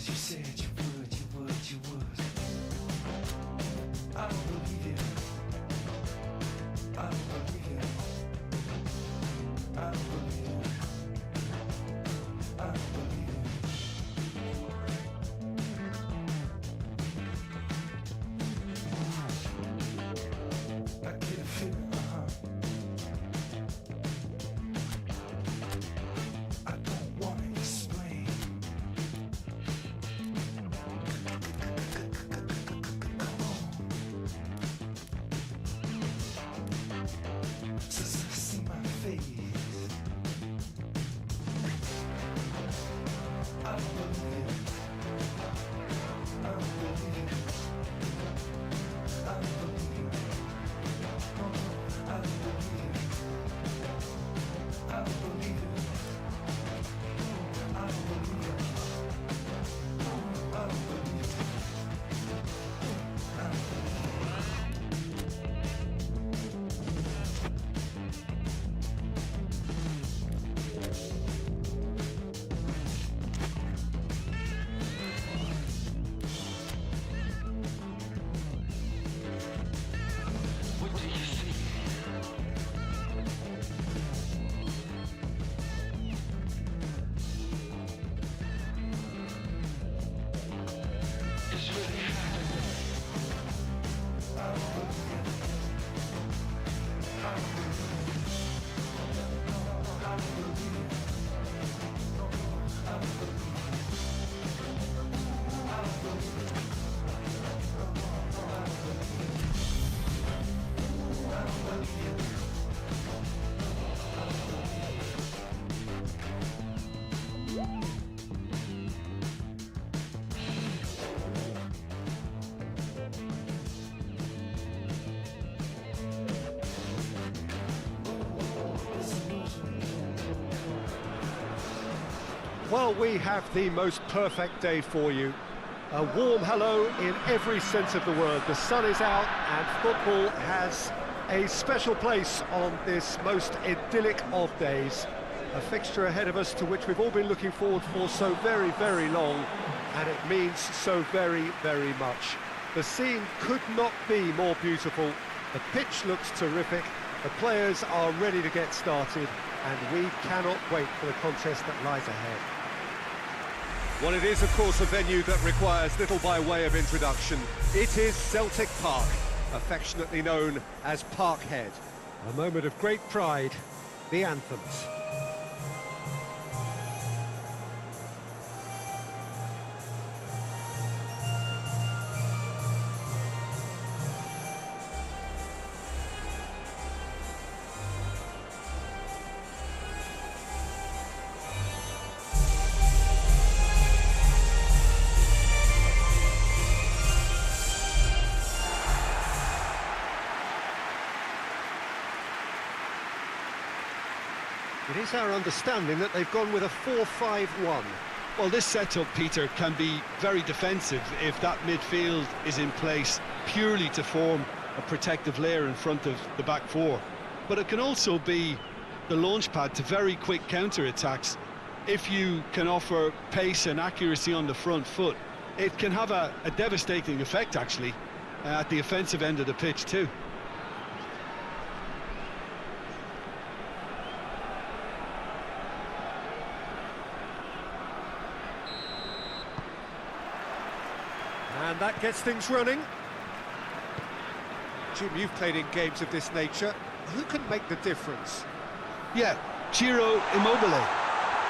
You said you would, you would, you would. I don't believe you. I don't believe you. I don't believe you. I don't believe you. I get a feeling, I don't wanna explain. Just see my face. I don't believe it. I don't believe it. I don't believe it. I don't believe it. I don't believe it. I don't believe it. I don't believe it. I don't believe it. What do you see? It's really happening. I don't believe it. I don't believe it. I don't believe it. I don't believe it. I don't believe it. I don't believe it. Well, we have the most perfect day for you. A warm hello in every sense of the word. The sun is out and football has a special place on this most idyllic of days. A fixture ahead of us to which we've all been looking forward for so very, very long, and it means so very, very much. The scene could not be more beautiful. The pitch looks terrific. The players are ready to get started, and we cannot wait for the contest that lies ahead. Well, it is, of course, a venue that requires little by way of introduction. It is Celtic Park, affectionately known as Parkhead. A moment of great pride, the anthems. It is our understanding that they've gone with a 4-5-1. Well, this setup, Peter, can be very defensive if that midfield is in place purely to form a protective layer in front of the back four. But it can also be the launch pad to very quick counter-attacks. If you can offer pace and accuracy on the front foot, it can have a devastating effect, actually, at the offensive end of the pitch too. And that gets things running. Jim, you've played in games of this nature. Who can make the difference? Yeah, Ciro Immobile.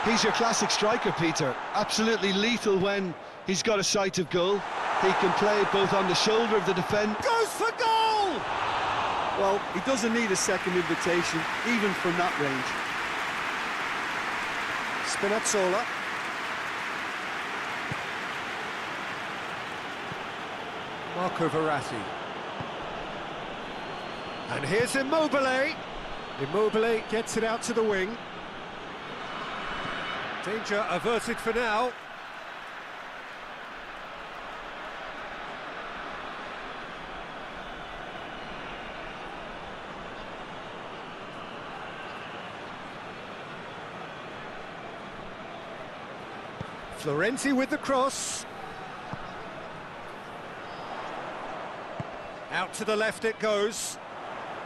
He's your classic striker, Peter. Absolutely lethal when he's got a sight of goal. He can play both on the shoulder of the defender. Goes for goal! Well, he doesn't need a second invitation, even from that range. Spinazzola. Marco Verratti. And here's Immobile. Immobile gets it out to the wing. Danger averted for now. Florenzi with the cross. Out to the left it goes.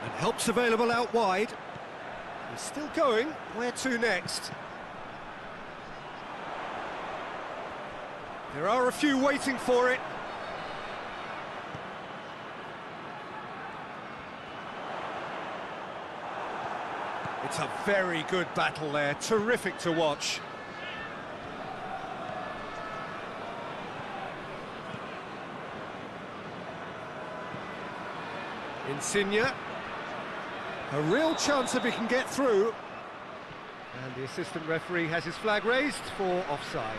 And help's available out wide. He's still going. Where to next? There are a few waiting for it. It's a very good battle there. Terrific to watch. Insigne. A real chance if he can get through. And the assistant referee has his flag raised for offside.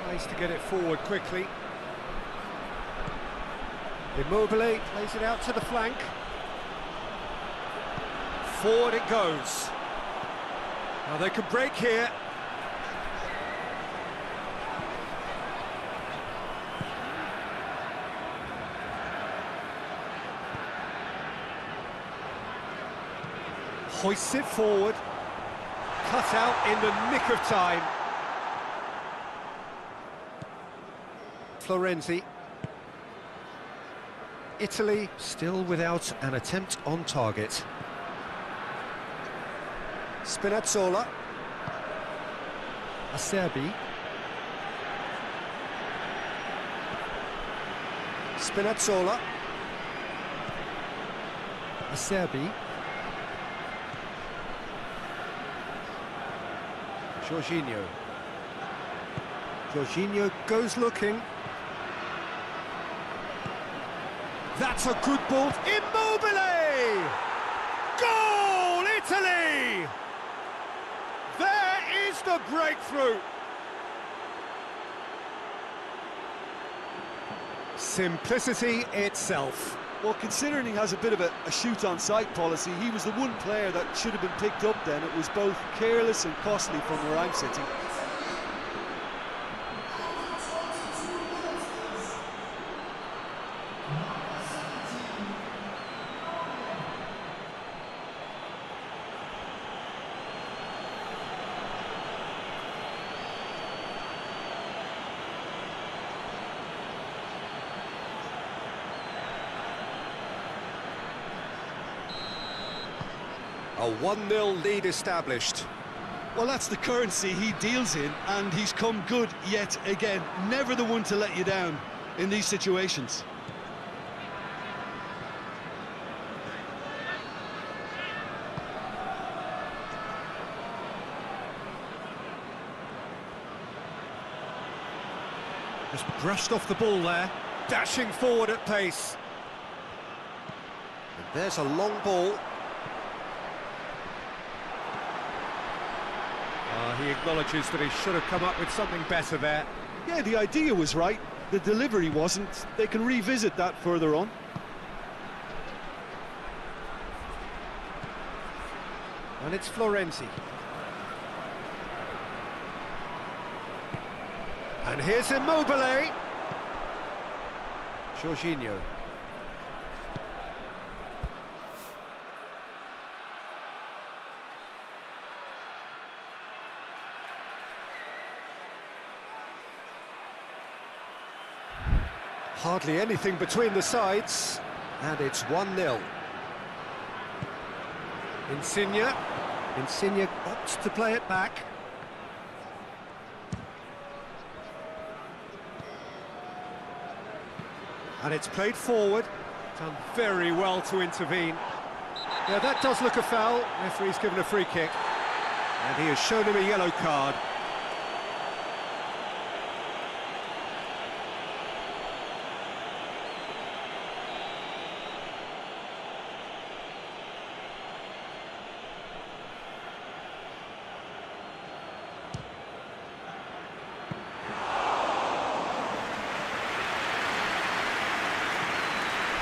Tries to get it forward quickly. Immobile plays it out to the flank. Forward it goes. Now they can break here. Hoists it forward. Cut out in the nick of time. Florenzi. Italy still without an attempt on target. Spinazzola. Acerbi. Spinazzola. Acerbi. Jorginho. Jorginho goes looking. That's a good ball. Immobile! Goal, Italy! There is the breakthrough. Simplicity itself. Well, considering he has a bit of a shoot-on-sight policy, he was the one player that should have been picked up then. It was both careless and costly from where I'm sitting. A 1-0 lead established. Well, that's the currency he deals in, and he's come good yet again. Never the one to let you down in these situations. Just brushed off the ball there. Dashing forward at pace. And there's a long ball. He acknowledges that he should have come up with something better there. Yeah, the idea was right, the delivery wasn't. They can revisit that further on. And it's Florenzi. And here's Immobile. Jorginho. Hardly anything between the sides, and it's 1-0. Insigne. Insigne opts to play it back. And it's played forward. Done very well to intervene. Yeah, that does look a foul. Referee's given a free kick. And he has shown him a yellow card.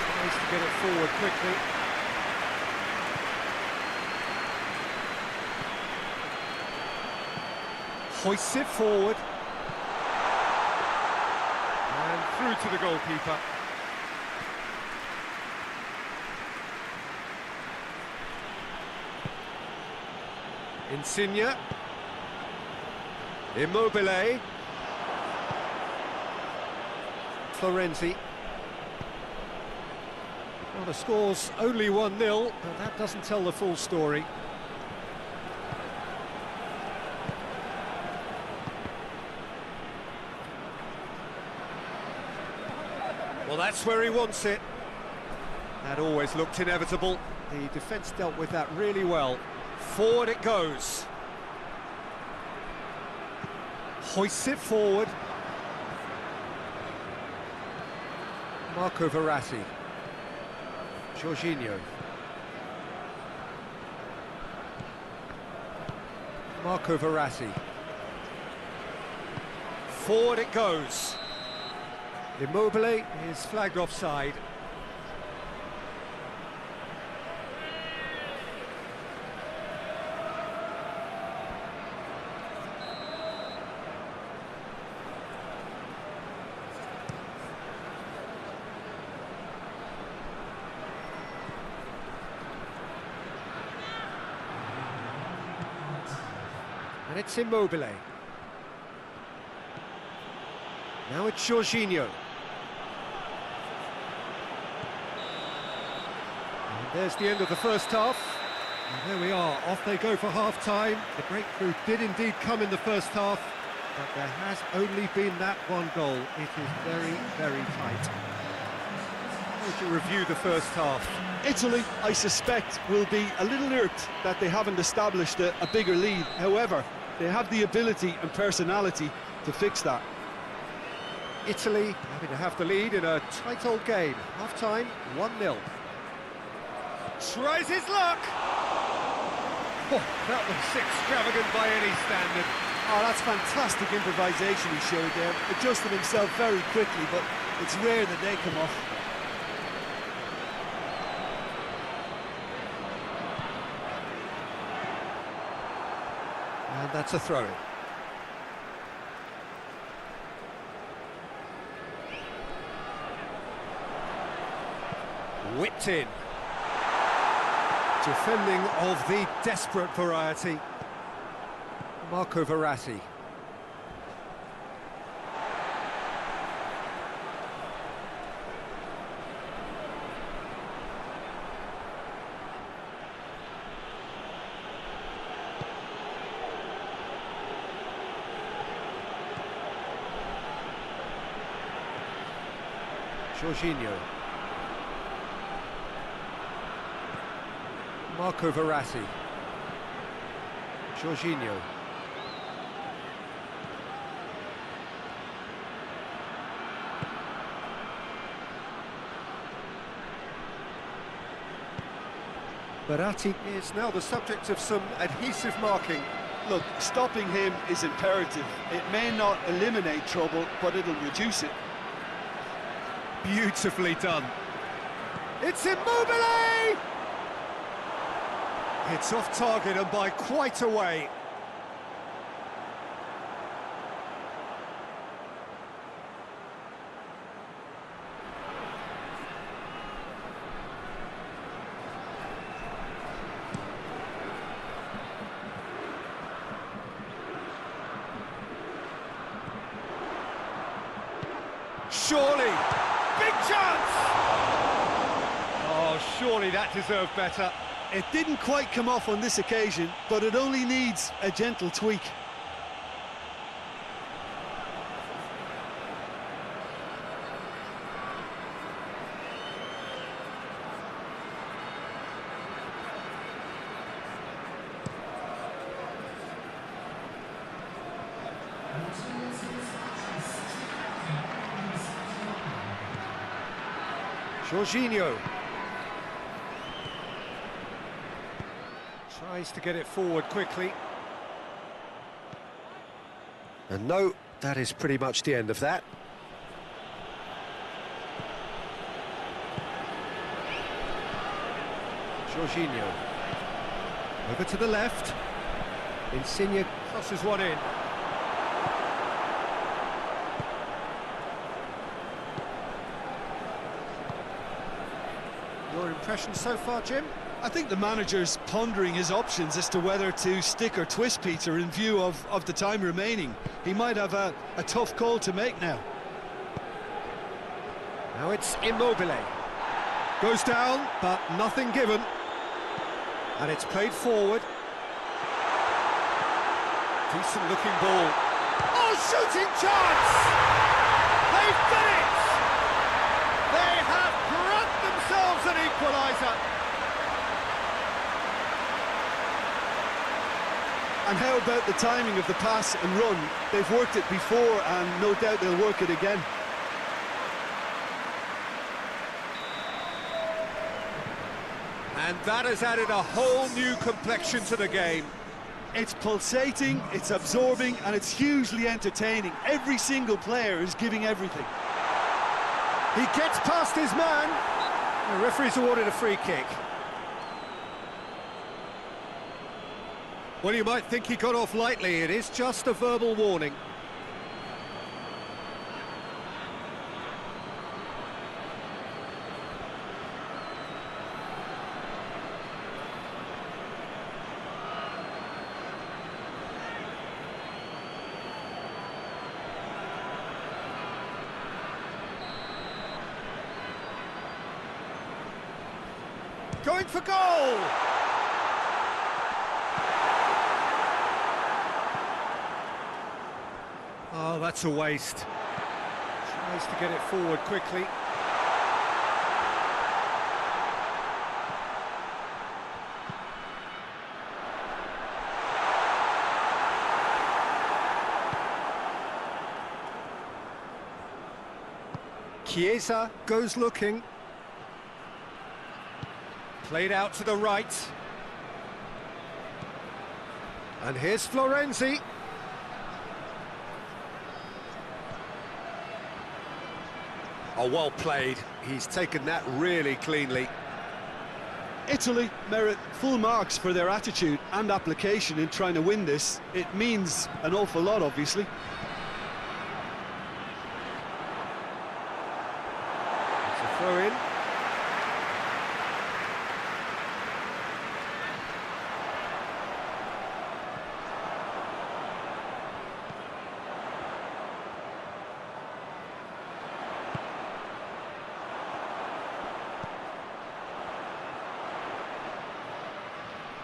Tries to get it forward quickly. Hoists it forward. And through to the goalkeeper. Insigne. Immobile. Florenzi. Well, the score's only 1-0, but that doesn't tell the full story. Well, that's where he wants it. That always looked inevitable. The defence dealt with that really well. Forward it goes. Hoists it forward. Marco Verratti. Jorginho. Marco Verratti. Forward it goes. Immobile is flagged offside. And it's Immobile. Now it's Jorginho. And there's the end of the first half. And there we are, off they go for half-time. The breakthrough did indeed come in the first half, but there has only been that one goal. It is very, very tight. How would you review the first half? Italy, I suspect, will be a little irked that they haven't established a bigger lead. However, they have the ability and personality to fix that. Italy happy to have the lead in a tight old game. Half-time, 1-0. Tries his luck! Oh, that was extravagant by any standard. Oh, that's fantastic improvisation he showed there. Adjusted himself very quickly, but it's rare that they come off. And that's a throw-in. Whipped in. Defending of the desperate variety. Marco Verratti. Jorginho. Marco Verratti. Jorginho. Verratti is now the subject of some adhesive marking. Look, stopping him is imperative. It may not eliminate trouble, but it'll reduce it. Beautifully done. It's Immobile! It's off target and by quite a way. Surely, big chance! Oh, surely that deserved better. It didn't quite come off on this occasion, but it only needs a gentle tweak. Jorginho. Tries to get it forward quickly. And no, that is pretty much the end of that. Jorginho. Over to the left. Insigne crosses one in. Your impression so far, Jim? I think the manager's pondering his options as to whether to stick or twist Peter in view of the time remaining. He might have a tough call to make now. Now it's Immobile. Goes down, but nothing given. And it's played forward. Decent looking ball. Oh, shooting chance! They've done it! They have grabbed themselves an equaliser. And how about the timing of the pass and run? They've worked it before and no doubt they'll work it again. And that has added a whole new complexion to the game. It's pulsating, it's absorbing, and it's hugely entertaining. Every single player is giving everything. He gets past his man. The referee's awarded a free kick. Well, you might think he got off lightly. It is just a verbal warning. Going for goal! Oh, that's a waste. Tries to get it forward quickly. Chiesa goes looking. Played out to the right. And here's Florenzi. Oh, well played. He's taken that really cleanly. Italy merit full marks for their attitude and application in trying to win this. It means an awful lot, obviously. It's a throw in.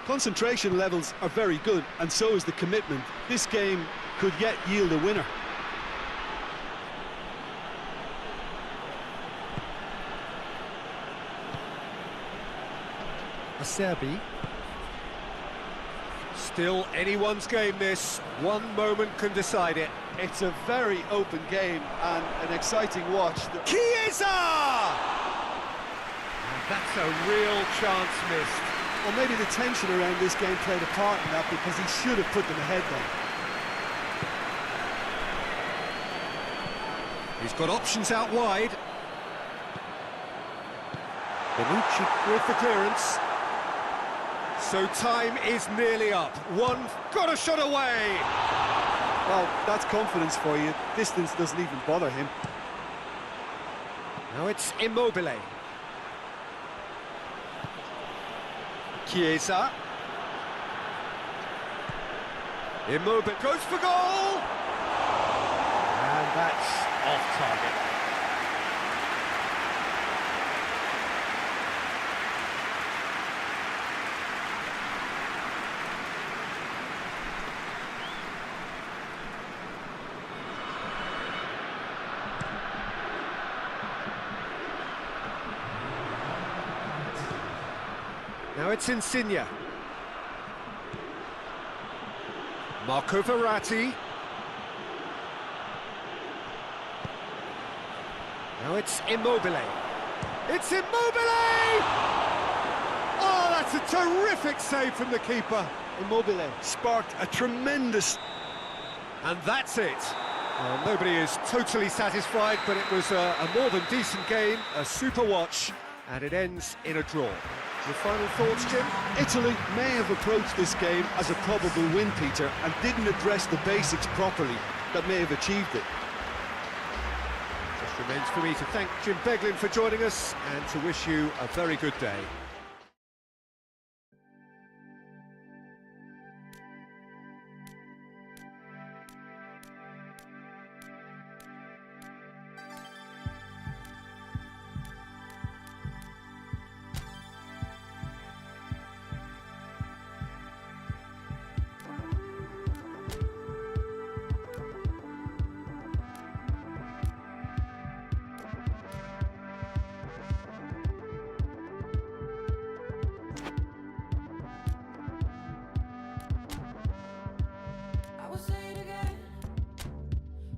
Concentration levels are very good, and so is the commitment. This game could yet yield a winner. Acerbi. Still anyone's game this. One moment can decide it. It's a very open game and an exciting watch. Chiesa! And that's a real chance missed. Or maybe the tension around this game played a part in that, because he should have put them ahead then. He's got options out wide. Bonucci with the clearance. So time is nearly up. One got a shot away. Well, that's confidence for you. Distance doesn't even bother him. Now it's Immobile. Chiesa. Immobile goes for goal! And that's off target. Now it's Insigne. Marco Verratti. Now it's Immobile. It's Immobile! Oh, that's a terrific save from the keeper. Immobile sparked a tremendous... And that's it. Well, nobody is totally satisfied, but it was a more than decent game, a super watch, and it ends in a draw. Your final thoughts, Jim? Italy may have approached this game as a probable win, Peter, and didn't address the basics properly that may have achieved it. Remains for me to thank Jim Beglin for joining us and to wish you a very good day. I will say it again,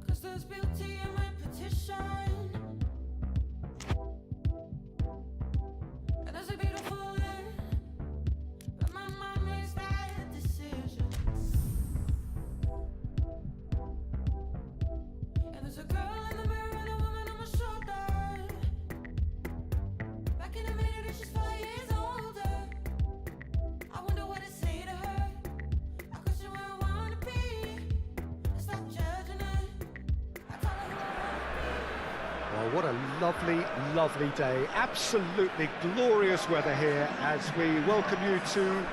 'cause there's beauty in repetition, and there's a beautiful end, but my mind makes that decision. And there's a girl in the mirror and a woman on my shoulder, back in a minute and she's 5 years older. I wonder what to say to her. I question where I wanna be. I stop judging her. I tell her who I wanna Well, what a lovely, lovely day. Absolutely glorious weather here as we welcome you to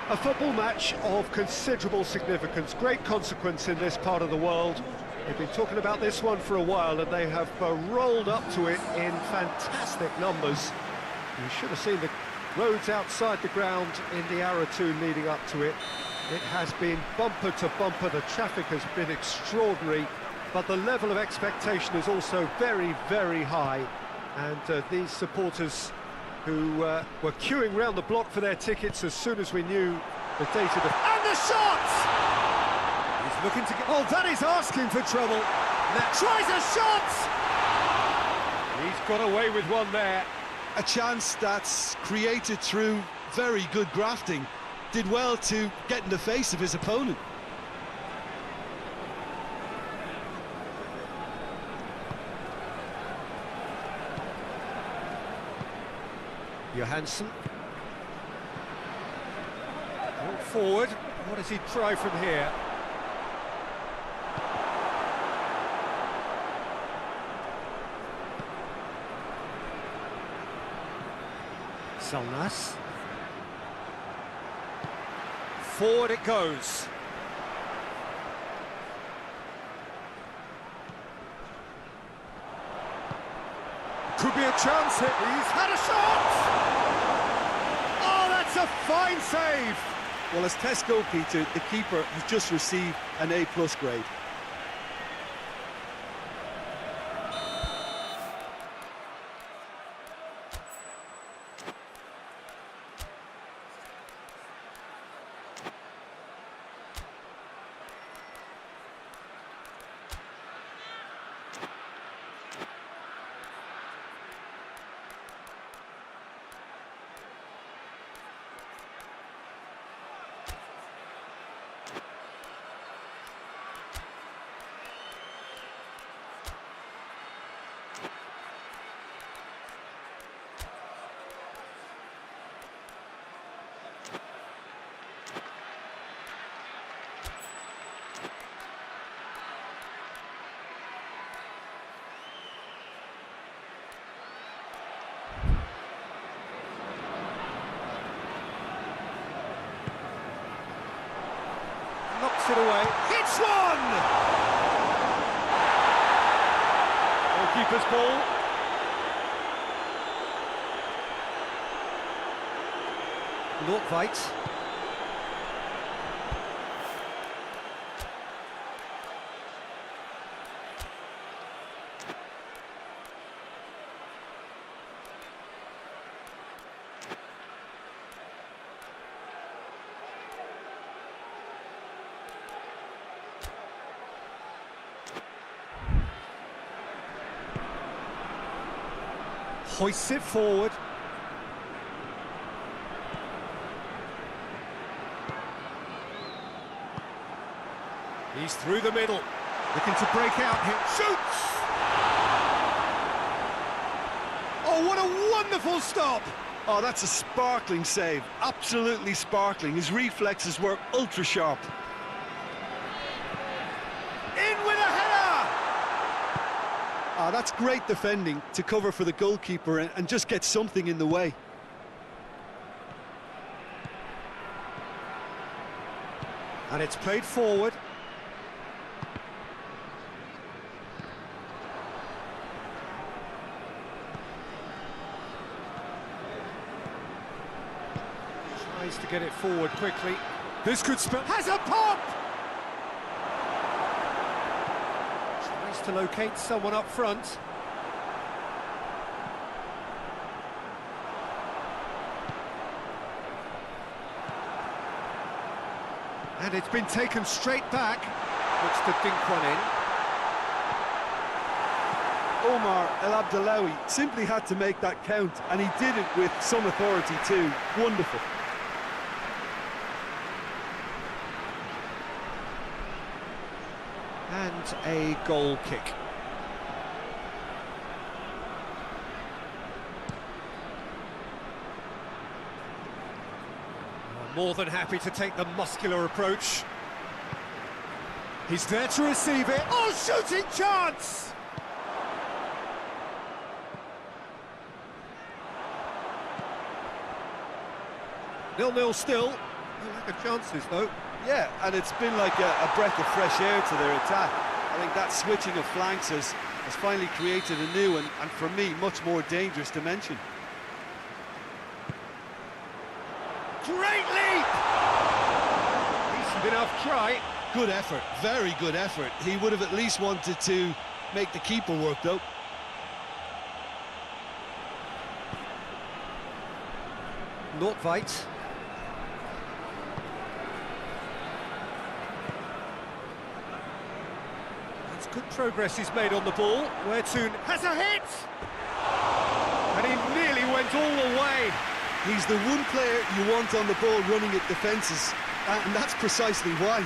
a football match of considerable significance, great consequence in this part of the world. They've been talking about this one for a while and they have rolled up to it in fantastic numbers. You should have seen the roads outside the ground in the hour or two leading up to it. It has been bumper to bumper, the traffic has been extraordinary, but the level of expectation is also very, very high. And these supporters who were queuing round the block for their tickets as soon as we knew the date of the... And the shot! He's looking to get... Oh, that is asking for trouble. That tries a shot! He's got away with one there. A chance that's created through very good grafting. Did well to get in the face of his opponent. Johansson. Brought forward. What does he try from here? Salnas. Forward it goes. Could be a chance here. He's had a shot! Oh, that's a fine save! Well, as Tesco, Peter, the keeper has just received an A+ grade. Knocks it away. It's one! Goalkeeper's ball. Nordtveit. Hoists it forward. He's through the middle, looking to break out here. Shoots! Oh, what a wonderful stop! Oh, that's a sparkling save. Absolutely sparkling. His reflexes were ultra sharp. In with a header! Ah, that's great defending to cover for the goalkeeper and just get something in the way. And it's played forward. Tries to get it forward quickly. This could spell... Has a pop! Tries to locate someone up front. And it's been taken straight back. Looks to dink one in. Omar El Abdellaoui simply had to make that count, and he did it with some authority too. Wonderful. And a goal kick. More than happy to take the muscular approach. He's there to receive it. Oh, shooting chance! Nil-nil still. No lack of chances, though. Yeah, and it's been like a breath of fresh air to their attack. I think that switching of flanks has finally created a new and for me, much more dangerous dimension. Great leap! Decent enough try. Good effort, very good effort. He would have at least wanted to make the keeper work, though. Nordtveit. That's good progress he's made on the ball. Where to has a hit! And he nearly went all the way. He's the one player you want on the ball running at defences, and that's precisely why.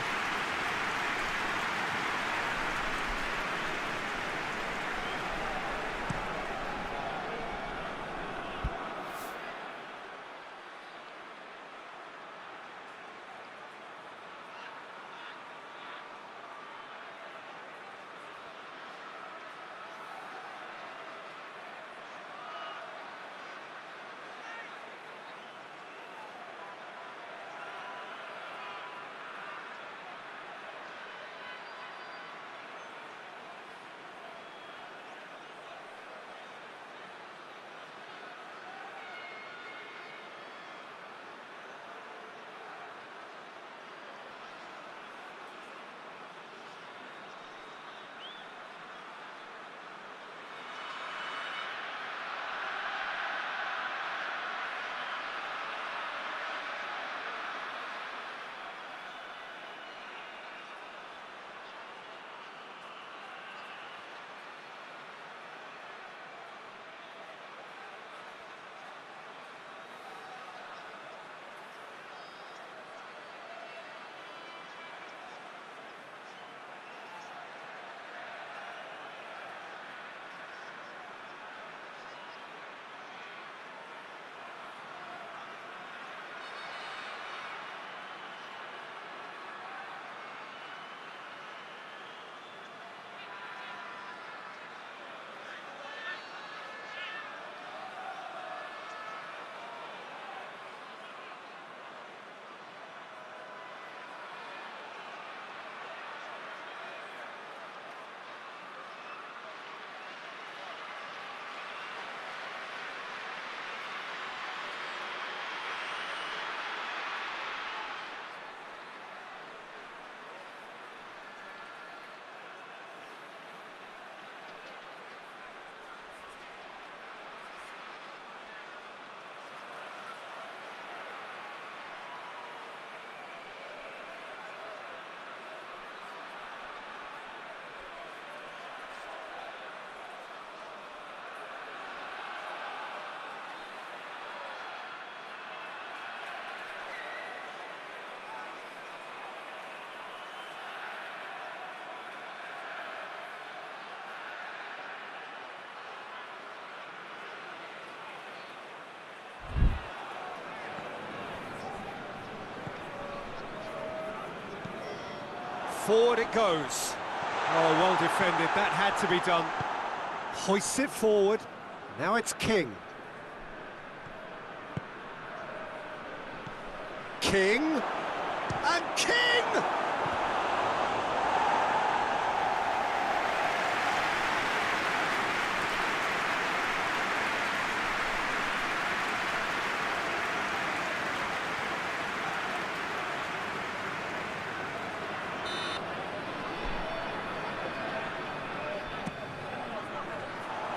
Forward it goes. Oh, well defended. That had to be done. Hoists it forward. Now it's King. King. And King!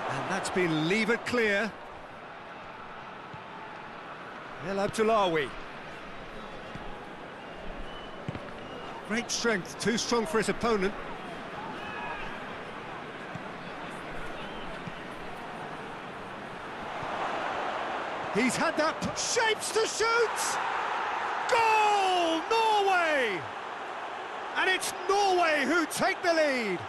And that's been levered clear. El Abdullawi. Great strength, too strong for his opponent. He's had that, shapes to shoot! Goal! Norway! And it's Norway who take the lead.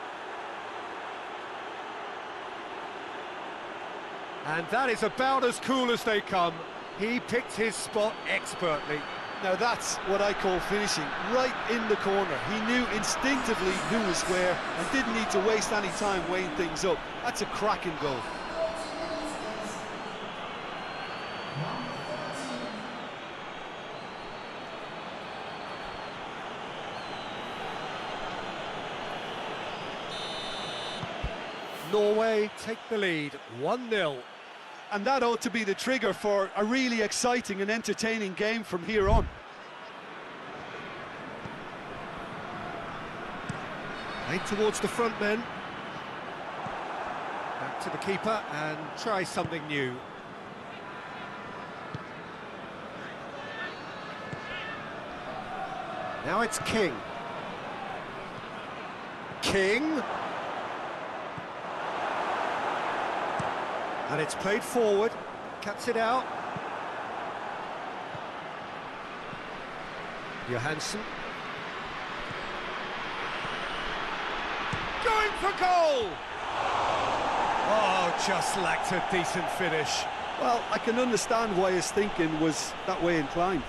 And that is about as cool as they come. He picked his spot expertly. Now that's what I call finishing, right in the corner. He knew instinctively who was where and didn't need to waste any time weighing things up. That's a cracking goal. Norway take the lead, 1-0. And that ought to be the trigger for a really exciting and entertaining game from here on. Played towards the front men. Back to the keeper and try something new. Now it's King. King. And it's played forward, cuts it out. Johansson. Going for goal! Oh, just lacked a decent finish. Well, I can understand why his thinking was that way inclined.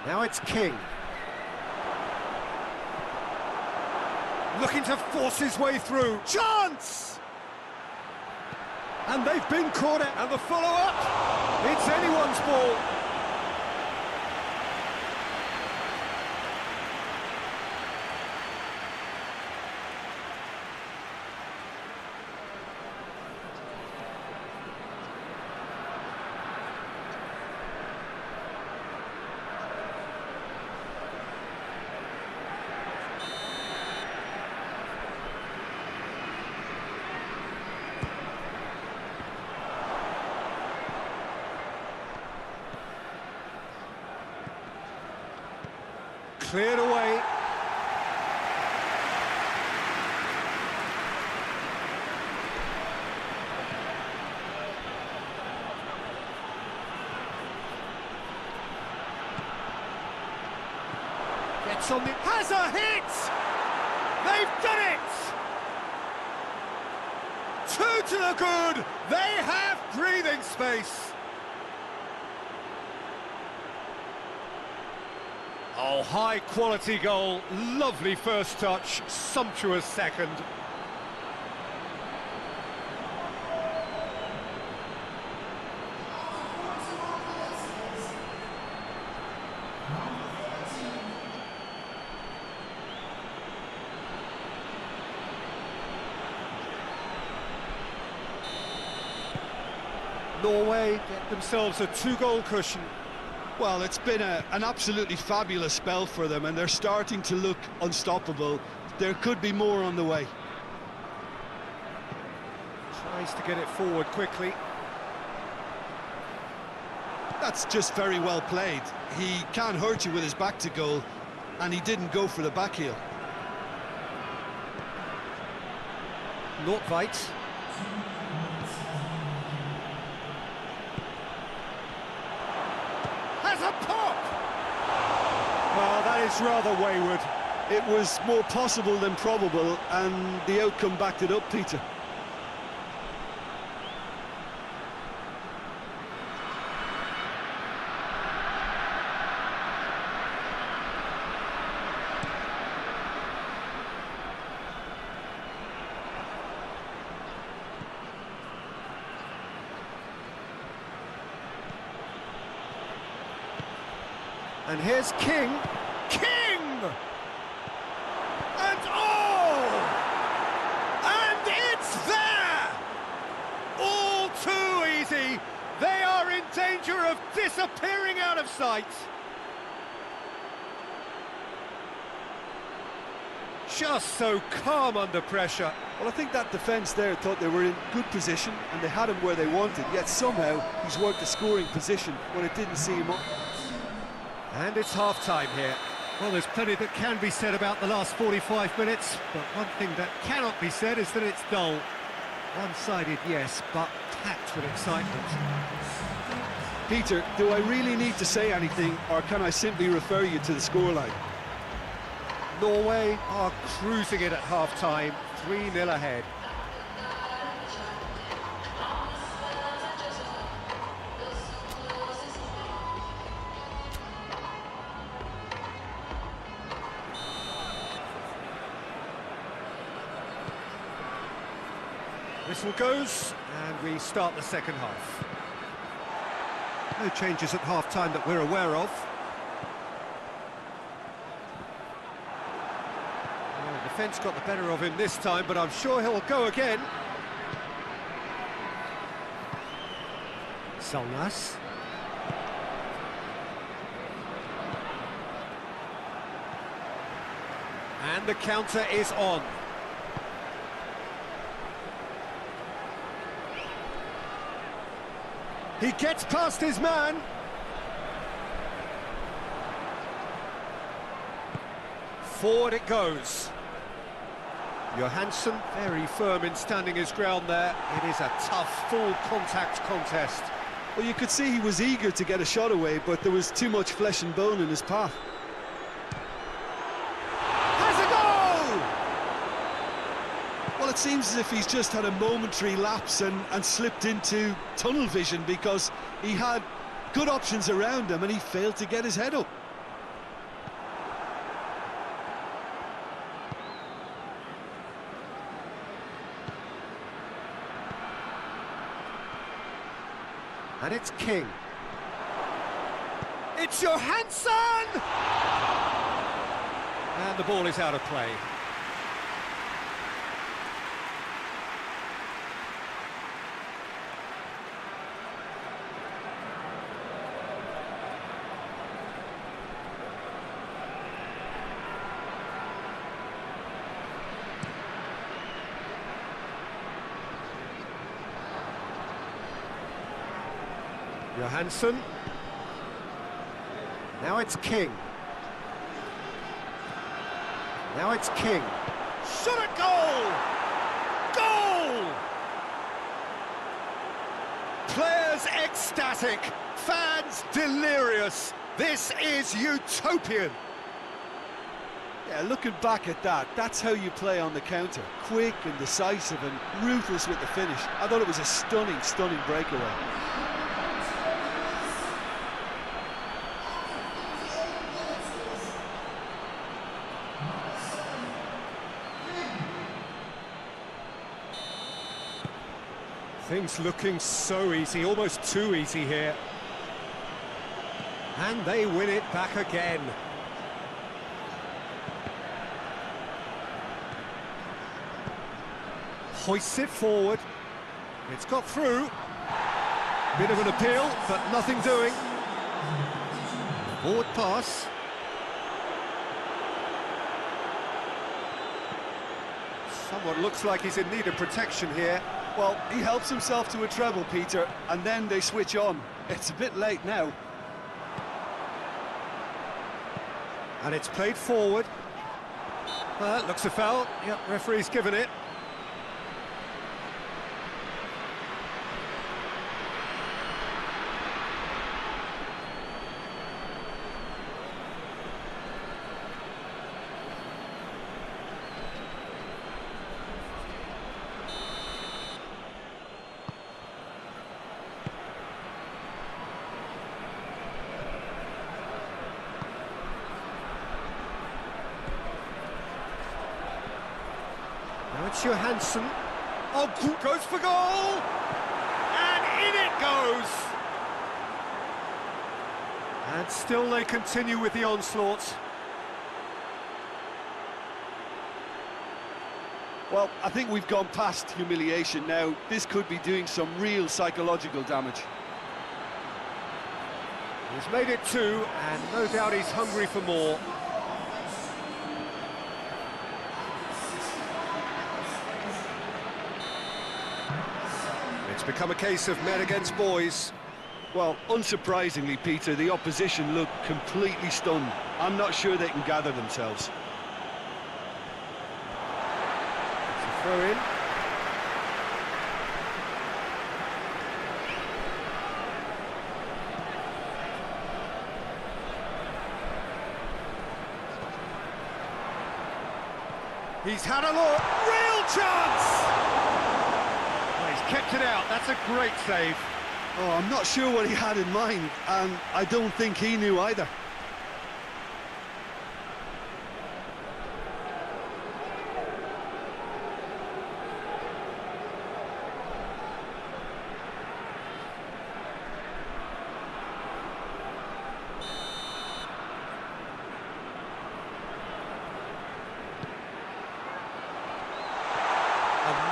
Now it's King. Looking to force his way through. Chance! And they've been caught out. And the follow-up. It's anyone's ball. Cleared away. Gets on the... Has a hit! They've done it! Two to the good! They have breathing space! Oh, high-quality goal, lovely first touch, sumptuous second. Norway get themselves a two-goal cushion. Well, it's been an absolutely fabulous spell for them, and they're starting to look unstoppable. There could be more on the way. Tries to get it forward quickly. That's just very well played. He can hurt you with his back to goal, and he didn't go for the back heel. Nordtveit. Has a pop! Well, that is rather wayward. It was more possible than probable, and the outcome backed it up, Peter. And here's King. King! And oh! And it's there! All too easy. They are in danger of disappearing out of sight. Just so calm under pressure. Well, I think that defence there thought they were in good position and they had him where they wanted, yet somehow he's worked the scoring position when it didn't see him up. And it's half-time here. Well, there's plenty that can be said about the last 45 minutes, but one thing that cannot be said is that it's dull. One-sided, yes, but packed with excitement. Peter, do I really need to say anything, or can I simply refer you to the scoreline? Norway are cruising it at half-time, 3-0 ahead. Whistle goes, and we start the second half. No changes at half-time that we're aware of. Well, the defence got the better of him this time, but I'm sure he'll go again. Solnas. And the counter is on. He gets past his man. Forward it goes. Johansson, very firm in standing his ground there. It is a tough, full-contact contest. Well, you could see he was eager to get a shot away, but there was too much flesh and bone in his path. Has a goal! Well, it seems as if he's just had a momentary lapse and slipped into tunnel vision, because he had good options around him and he failed to get his head up. And it's King. It's Johansson! And the ball is out of play. Johansson. Now it's King. Now it's King. Shot at goal! Goal! Players ecstatic, fans delirious. This is utopian. Yeah, looking back at that, that's how you play on the counter. Quick and decisive and ruthless with the finish. I thought it was a stunning, stunning breakaway. Things looking so easy, almost too easy here. And they win it back again. Hoists it forward. It's got through. Bit of an appeal, but nothing doing. Forward pass. Someone looks like he's in need of protection here. Well, he helps himself to a treble, Peter, and then they switch on. It's a bit late now. And it's played forward. Looks a foul. Yep, referee's given it. Now it's Johansson. Oh, goes for goal! And in it goes! And still they continue with the onslaught. Well, I think we've gone past humiliation now. This could be doing some real psychological damage. He's made it 2, and no doubt he's hungry for more. It's become a case of men against boys. Well, unsurprisingly, Peter, the opposition look completely stunned. I'm not sure they can gather themselves. It's a throw in. He's had a look. Real chance! Well, he's kept it out. That's a great save. Oh, I'm not sure what he had in mind, and I don't think he knew either.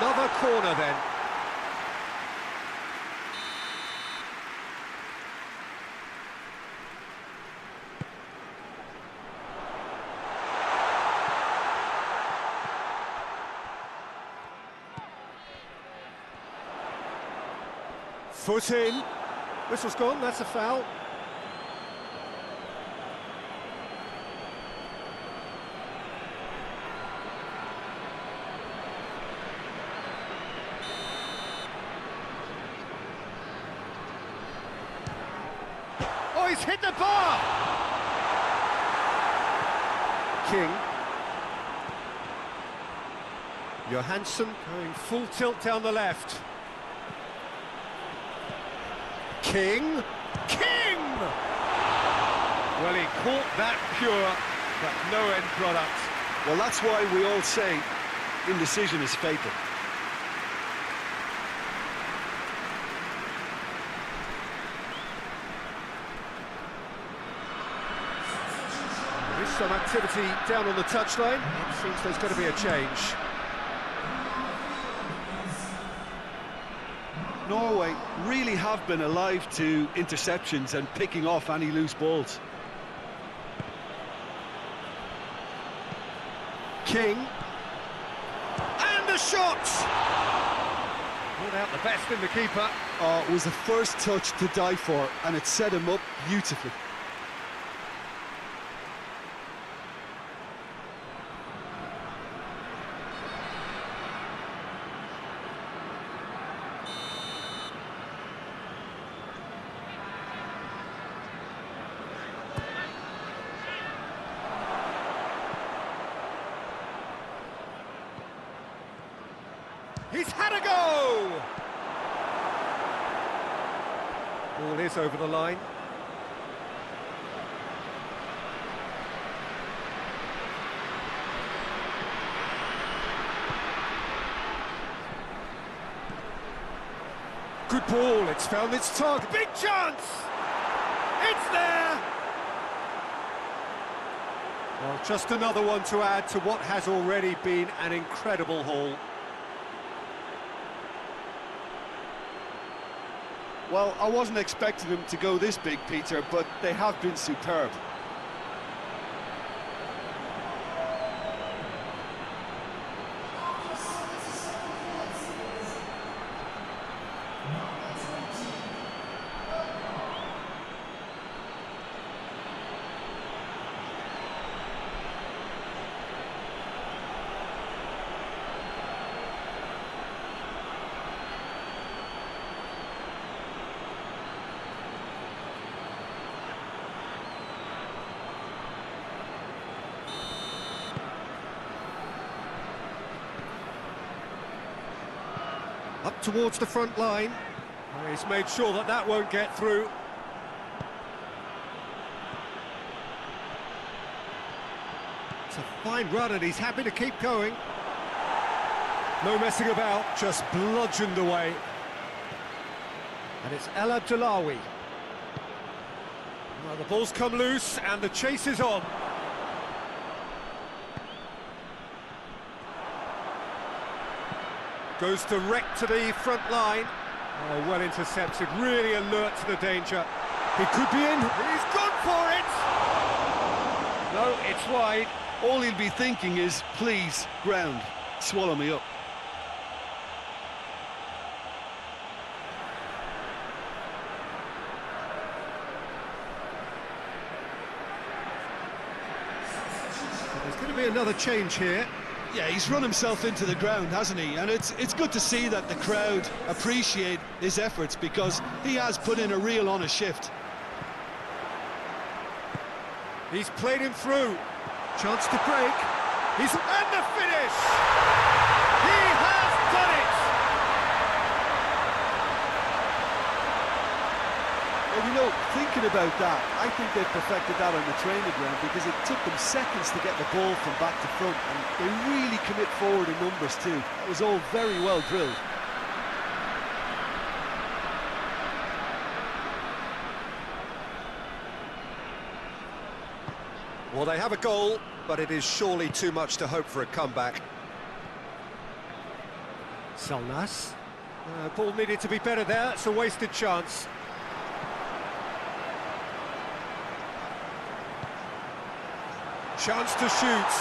Another corner then. Foot in. Whistle's gone, that's a foul. Oh, he's hit the bar! King. Johansson going full tilt down the left. King! King! Well, he caught that pure, but no end product. Well, that's why we all say indecision is fatal. There is some activity down on the touchline. It seems there's going to be a change. Norway really have been alive to interceptions and picking off any loose balls. King. And the shot! Pulled out the best in the keeper. It was a first touch to die for, and it set him up beautifully. He's had a go! Ball is over the line. Good ball, it's found its target. Big chance! It's there! Well, just another one to add to what has already been an incredible haul. Well, I wasn't expecting them to go this big, Peter, but they have been superb. Up towards the front line. Oh, he's made sure that that won't get through. It's a fine run and he's happy to keep going. No messing about, just bludgeoned away. And it's El Abdullawi. Well, the ball's come loose and the chase is on. Goes direct to the front line. Oh, well intercepted, really alert to the danger. He could be in. He's gone for it! No, it's wide. All he'll be thinking is, please, ground, swallow me up. There's going to be another change here. Yeah, he's run himself into the ground, hasn't he? And it's good to see that the crowd appreciate his efforts, because he has put in a real honest shift. He's played him through. Chance to break. And the finish! He has done it! Well, you know, thinking about that, I think they've perfected that on the training ground, because it took them seconds to get the ball from back to front, and they really commit forward in numbers too. It was all very well drilled. Well, they have a goal, but it is surely too much to hope for a comeback. Salnas. Ball needed to be better there, it's a wasted chance. Chance to shoot.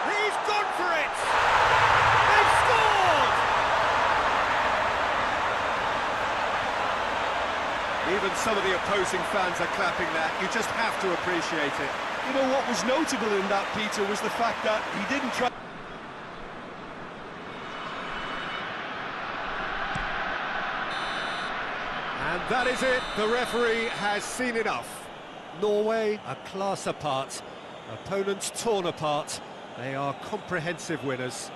He's gone for it! They've scored! Even some of the opposing fans are clapping that. You just have to appreciate it. You know, what was notable in that, Peter, was the fact that he didn't try... And that is it. The referee has seen enough. Norway, a class apart. Opponents torn apart. They are comprehensive winners.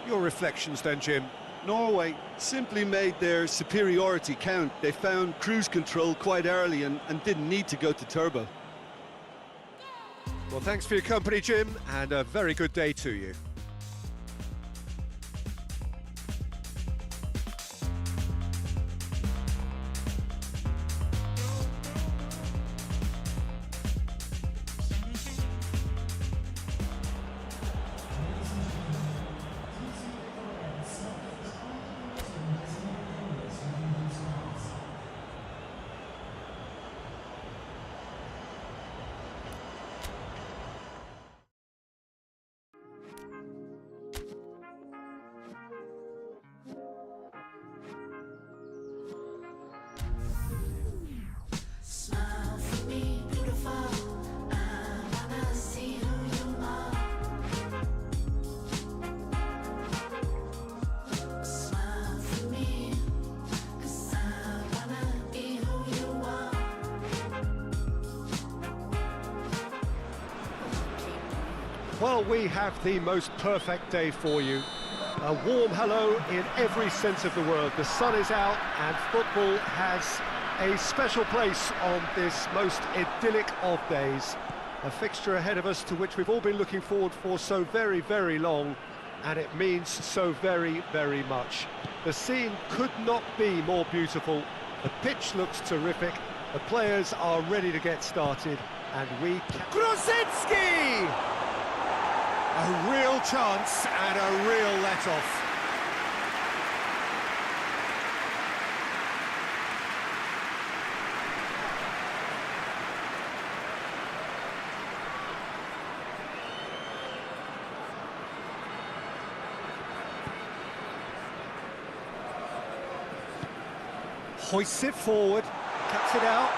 Your reflections then, Jim? Norway simply made their superiority count. They found cruise control quite early and didn't need to go to turbo. Well, thanks for your company, Jim, and a very good day to you. Smile for me, beautiful. I wanna see who you are. Smile for me, 'cause I wanna be who you are. Well, we have the most perfect day for you. A warm hello in every sense of the word. The sun is out and football has a special place on this most idyllic of days. A fixture ahead of us to which we've all been looking forward for so very, very long, and it means so very, very much. The scene could not be more beautiful. The pitch looks terrific. The players are ready to get started, and we can... Grosicki! A real chance and a real let-off. Hoists it forward, cuts it out.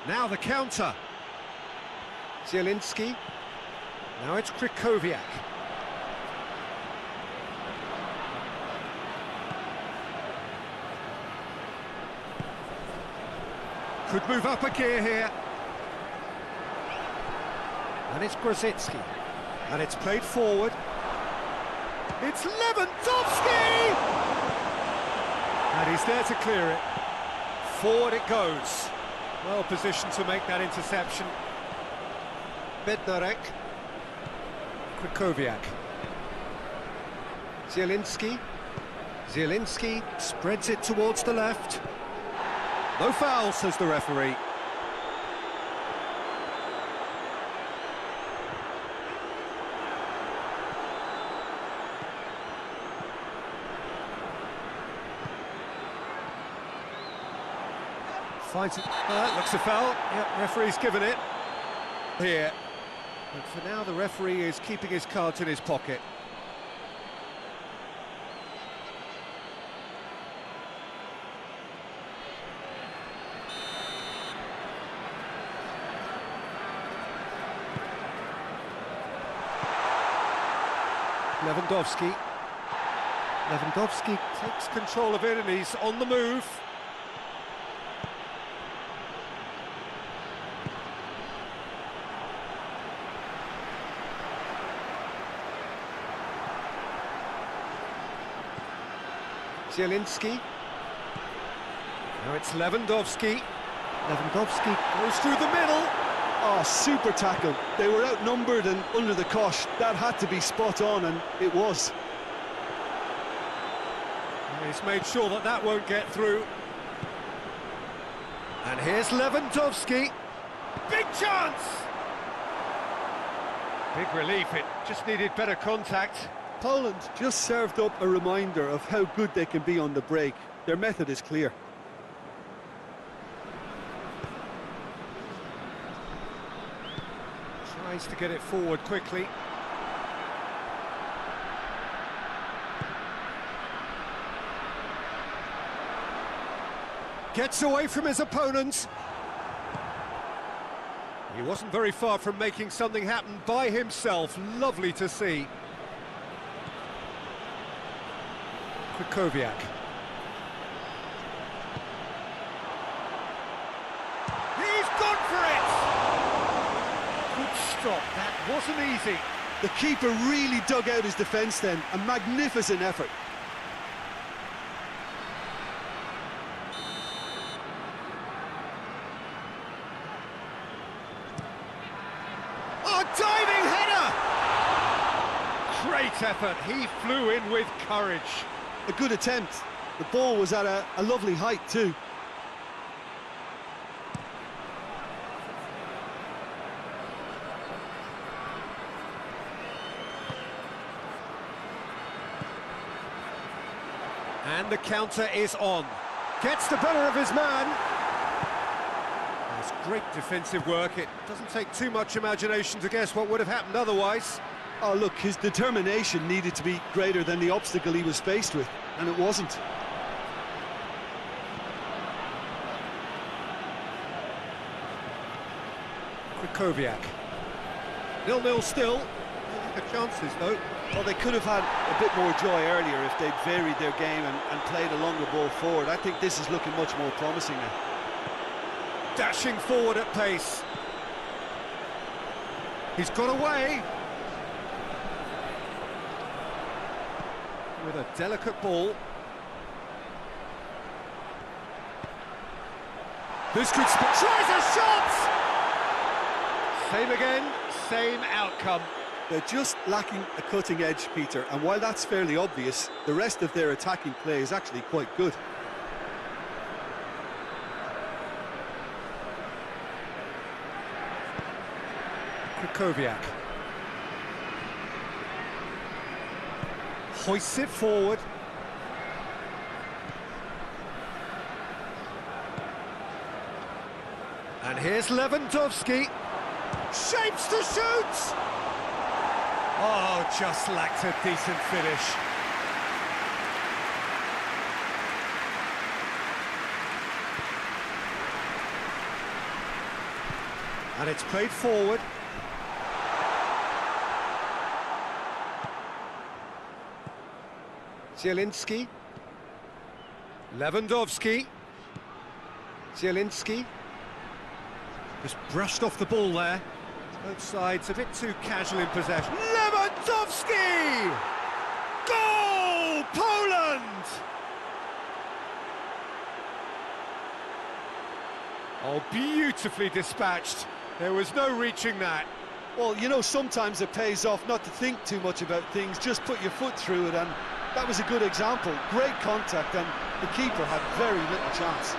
Now the counter. Zielinski. Now it's Krychowiak. Could move up a gear here. And it's Grosicki. And it's played forward. It's Lewandowski! And he's there to clear it. Forward it goes. Well positioned to make that interception. Bednarek. Krychowiak. Zielinski. Zielinski spreads it towards the left. No foul, says the referee. Finds it. Looks a foul. Yep, referee's given it. Here. But for now, the referee is keeping his cards in his pocket. Lewandowski. Lewandowski takes control of it and he's on the move. Zielinski. Now it's Lewandowski. Lewandowski goes through the middle. Oh, super tackle. They were outnumbered and under the cosh. That had to be spot on, and it was. And he's made sure that that won't get through. And here's Lewandowski. Big chance! Big relief, it just needed better contact. Poland just served up a reminder of how good they can be on the break. Their method is clear. Tries to get it forward quickly. Gets away from his opponents. He wasn't very far from making something happen by himself. Lovely to see. Krychowiak. He's gone for it! Good stop, that wasn't easy. The keeper really dug out his defence then. A magnificent effort. Oh, diving header! Great effort, he flew in with courage. A good attempt. The ball was at a lovely height too. And the counter is on. Gets the better of his man. That's great defensive work. It doesn't take too much imagination to guess what would have happened otherwise. Oh, look, his determination needed to be greater than the obstacle he was faced with, and it wasn't. Krychowiak. 0-0 still. The chances, though. Well, they could have had a bit more joy earlier if they'd varied their game and played a longer ball forward. I think this is looking much more promising now. Dashing forward at pace. He's got away. With a delicate ball. This could tries a shot! Same again, same outcome. They're just lacking a cutting edge, Peter, and while that's fairly obvious, the rest of their attacking play is actually quite good. Krychowiak. Hoists it forward. And here's Lewandowski. Shapes to shoot! Oh, just lacked a decent finish. And it's played forward. Zielinski. Lewandowski. Zielinski. Just brushed off the ball there. Both sides a bit too casual in possession. Lewandowski! Goal! Poland! Oh, beautifully dispatched. There was no reaching that. Well, you know, sometimes it pays off not to think too much about things, just put your foot through it, and that was a good example. Great contact, and the keeper had very little chance.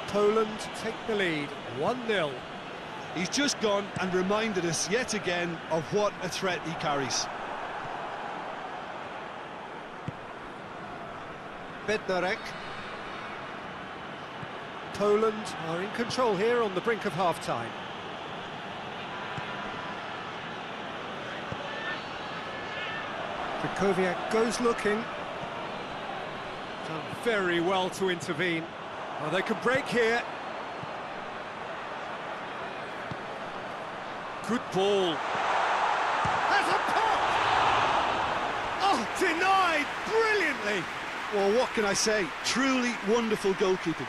Poland take the lead, 1-0. He's just gone and reminded us yet again of what a threat he carries. Bednarek. Poland are in control here on the brink of half-time. Krychowiak goes looking. Done very well to intervene. Well, they could break here. Good ball. Has a pop! Oh, denied brilliantly! Well, what can I say? Truly wonderful goalkeeping.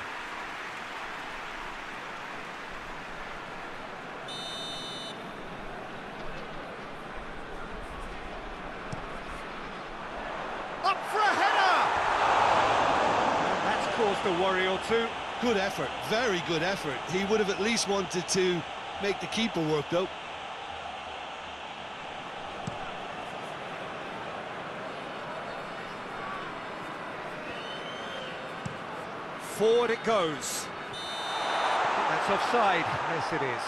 Up for a header! And that's caused a worry or two. Good effort, very good effort. He would have at least wanted to make the keeper work, though. Forward it goes. That's offside. Yes, it is.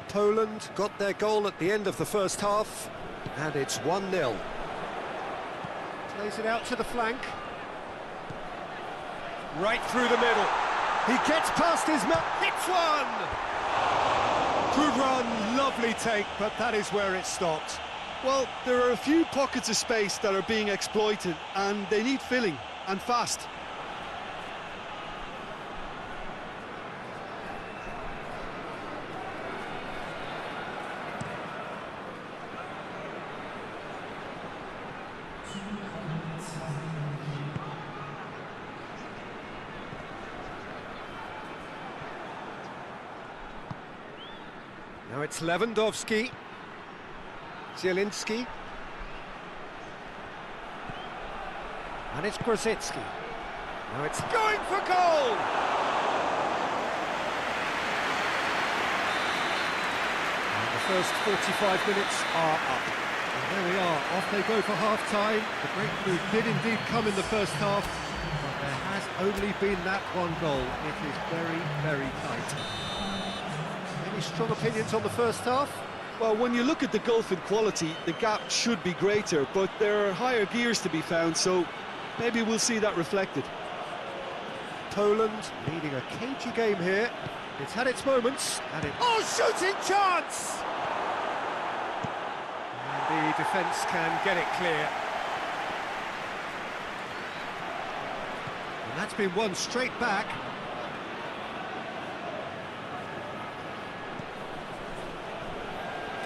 Poland got their goal at the end of the first half, and it's 1-0. Plays it out to the flank. Right through the middle. He gets past his man. Hits one! Good run, lovely take, but that is where it stopped. Well, there are a few pockets of space that are being exploited, and they need filling, and fast. Now it's Lewandowski. Zielinski. And it's Grosicki. Now it's going for goal! And the first 45 minutes are up. And there we are, off they go for half-time. The breakthrough did indeed come in the first half, but there has only been that one goal. It is very, very tight. Any strong opinions on the first half? Well, when you look at the gulf in quality, the gap should be greater, but there are higher gears to be found, so maybe we'll see that reflected. Poland leading a cagey game here. It's had its moments, and it... Oh, shooting chance! And the defence can get it clear. And that's been won straight back.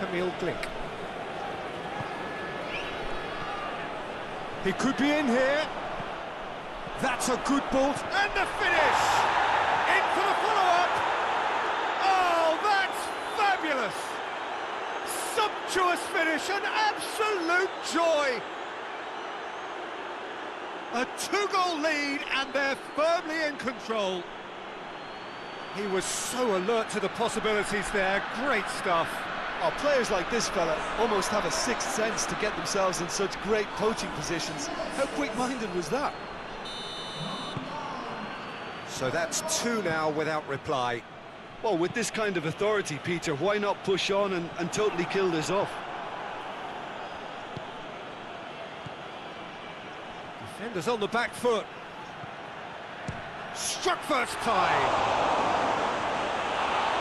Kamil Glik. He could be in here. That's a good ball. And the finish! In for the follow-up! Oh, that's fabulous! Sumptuous finish, an absolute joy! A two-goal lead, and they're firmly in control. He was so alert to the possibilities there. Great stuff. Oh, players like this fella almost have a sixth sense to get themselves in such great poaching positions. How quick-minded was that? So that's two now without reply. Well, with this kind of authority, Peter, why not push on and totally kill this off? Defenders on the back foot. Struck first time.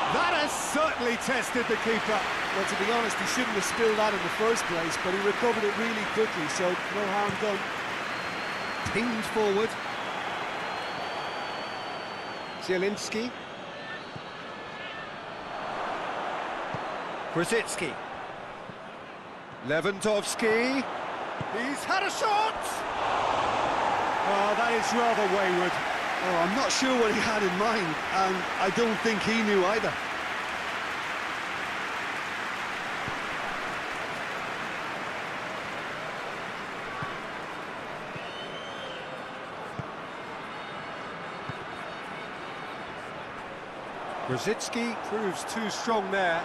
That has certainly tested the keeper. Well, to be honest, he shouldn't have spilled that in the first place, but he recovered it really quickly, so no harm done. Pinged forward. Zielinski. Krasitsky. Lewandowski. He's had a shot! Oh, that is rather wayward. Oh, I'm not sure what he had in mind, and I don't think he knew either. Krasitsky proves too strong there.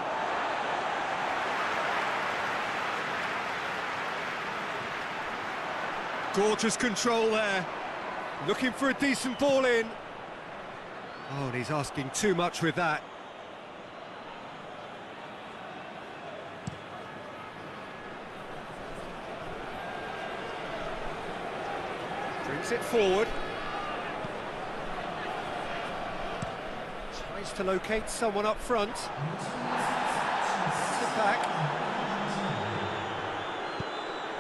Gorgeous control there. Looking for a decent ball in. Oh, and he's asking too much with that. Brings it forward. Tries to locate someone up front. Gets it back.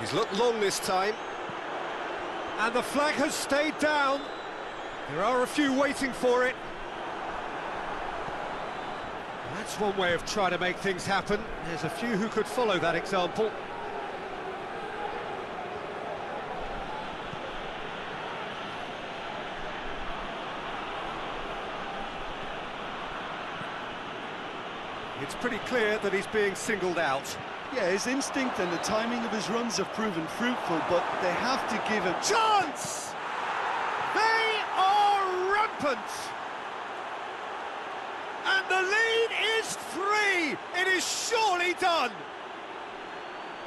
He's looked long this time. And the flag has stayed down. There are a few waiting for it. That's one way of trying to make things happen. There's a few who could follow that example. It's pretty clear that he's being singled out. Yeah, his instinct and the timing of his runs have proven fruitful, but they have to give him... Chance! They are rampant! And the lead is 3! It is surely done!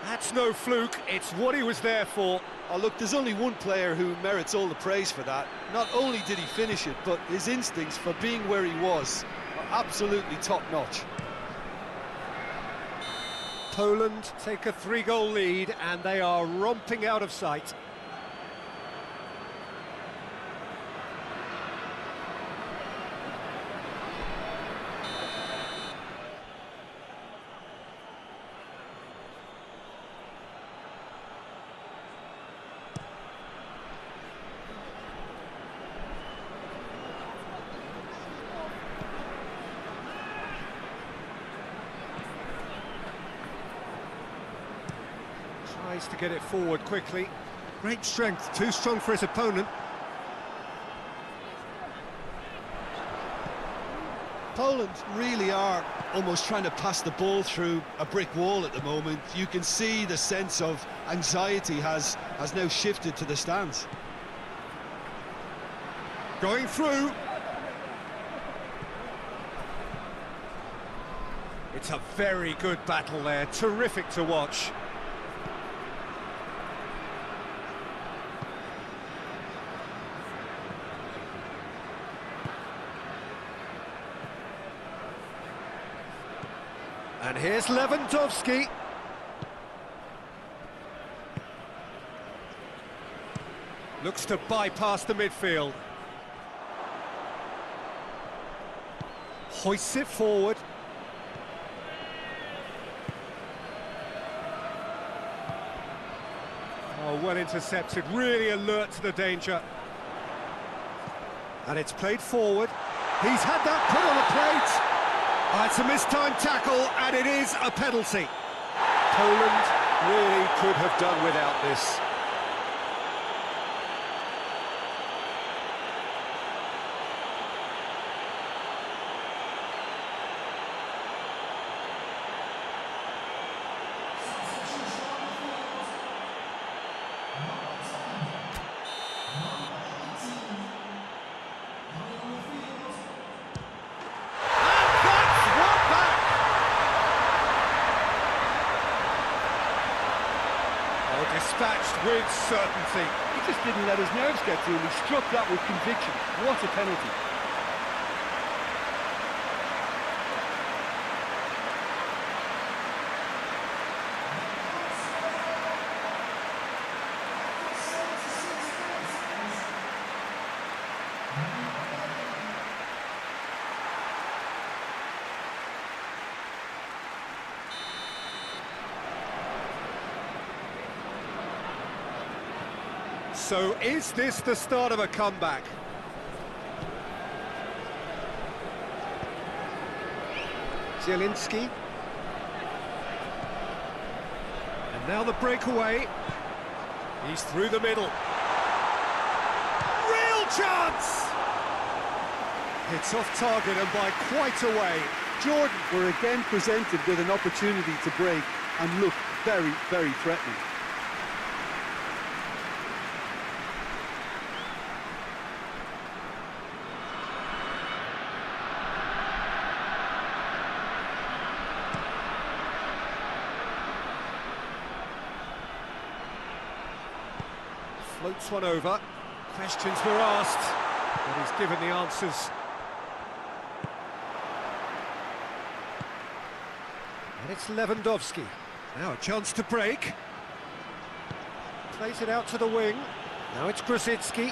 That's no fluke, it's what he was there for. Oh, look, there's only one player who merits all the praise for that. Not only did he finish it, but his instincts for being where he was are absolutely top-notch. Poland take a 3-goal lead and they are romping out of sight. Tries to get it forward quickly. Great strength, too strong for his opponent. Poland really are almost trying to pass the ball through a brick wall at the moment. You can see the sense of anxiety has now shifted to the stands. Going through. It's a very good battle there, terrific to watch. And here's Lewandowski. Looks to bypass the midfield. Hoists it forward. Oh, well intercepted, really alert to the danger. And it's played forward. He's had that put on the plate. Oh, it's a mistimed tackle, and it is a penalty. Poland really could have done without this. Dispatched with certainty. He just didn't let his nerves get to him. He struck that with conviction. What a penalty. So is this the start of a comeback? Zielinski. Now the breakaway. He's through the middle. Real chance! It's off target and by quite a way. Jordan were again presented with an opportunity to break and look very, very threatening. Floats one over. Questions were asked, but he's given the answers. And it's Lewandowski. Now a chance to break. Plays it out to the wing. Now it's Grosicki.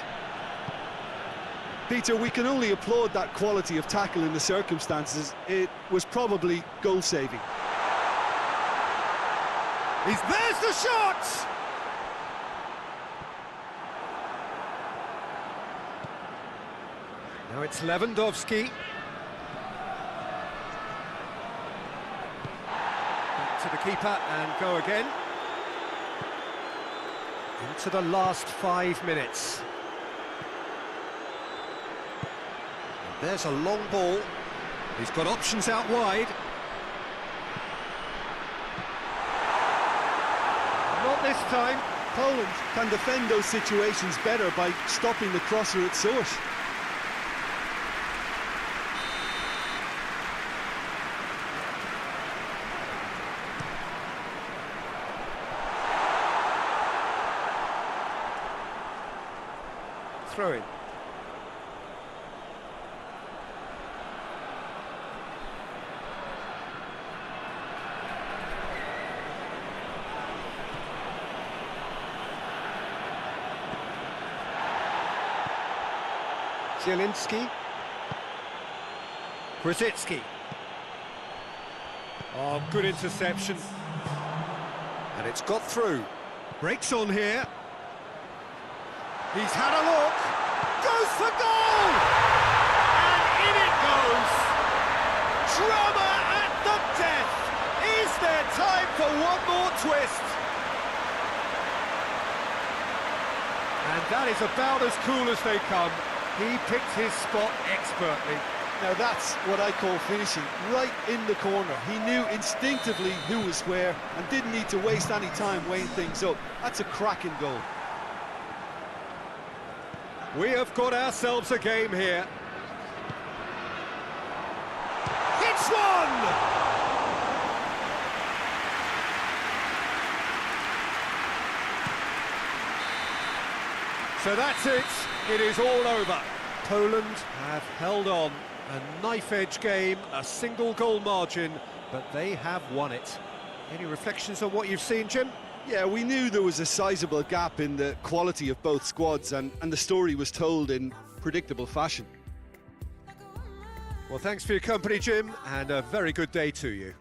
Peter, we can only applaud that quality of tackle in the circumstances. It was probably goal-saving. There's the shot! Now it's Lewandowski. Back to the keeper and go again. Into the last 5 minutes. And there's a long ball. He's got options out wide. Not this time. Poland can defend those situations better by stopping the crosser at source. Throw in. Zielinski. Grosicki. Oh, good interception. And it's got through. Breaks on here. He's had a look. Goes for goal! And in it goes. Drama at the death. Is there time for one more twist? And that is about as cool as they come. He picked his spot expertly. Now that's what I call finishing, right in the corner. He knew instinctively who was where and didn't need to waste any time weighing things up. That's a cracking goal. We have got ourselves a game here. It's one! So that's it. It is all over. Poland have held on. A knife-edge game, a single goal margin, but they have won it. Any reflections on what you've seen, Jim? Yeah, we knew there was a sizable gap in the quality of both squads, and the story was told in predictable fashion. Well, thanks for your company, Jim, and a very good day to you.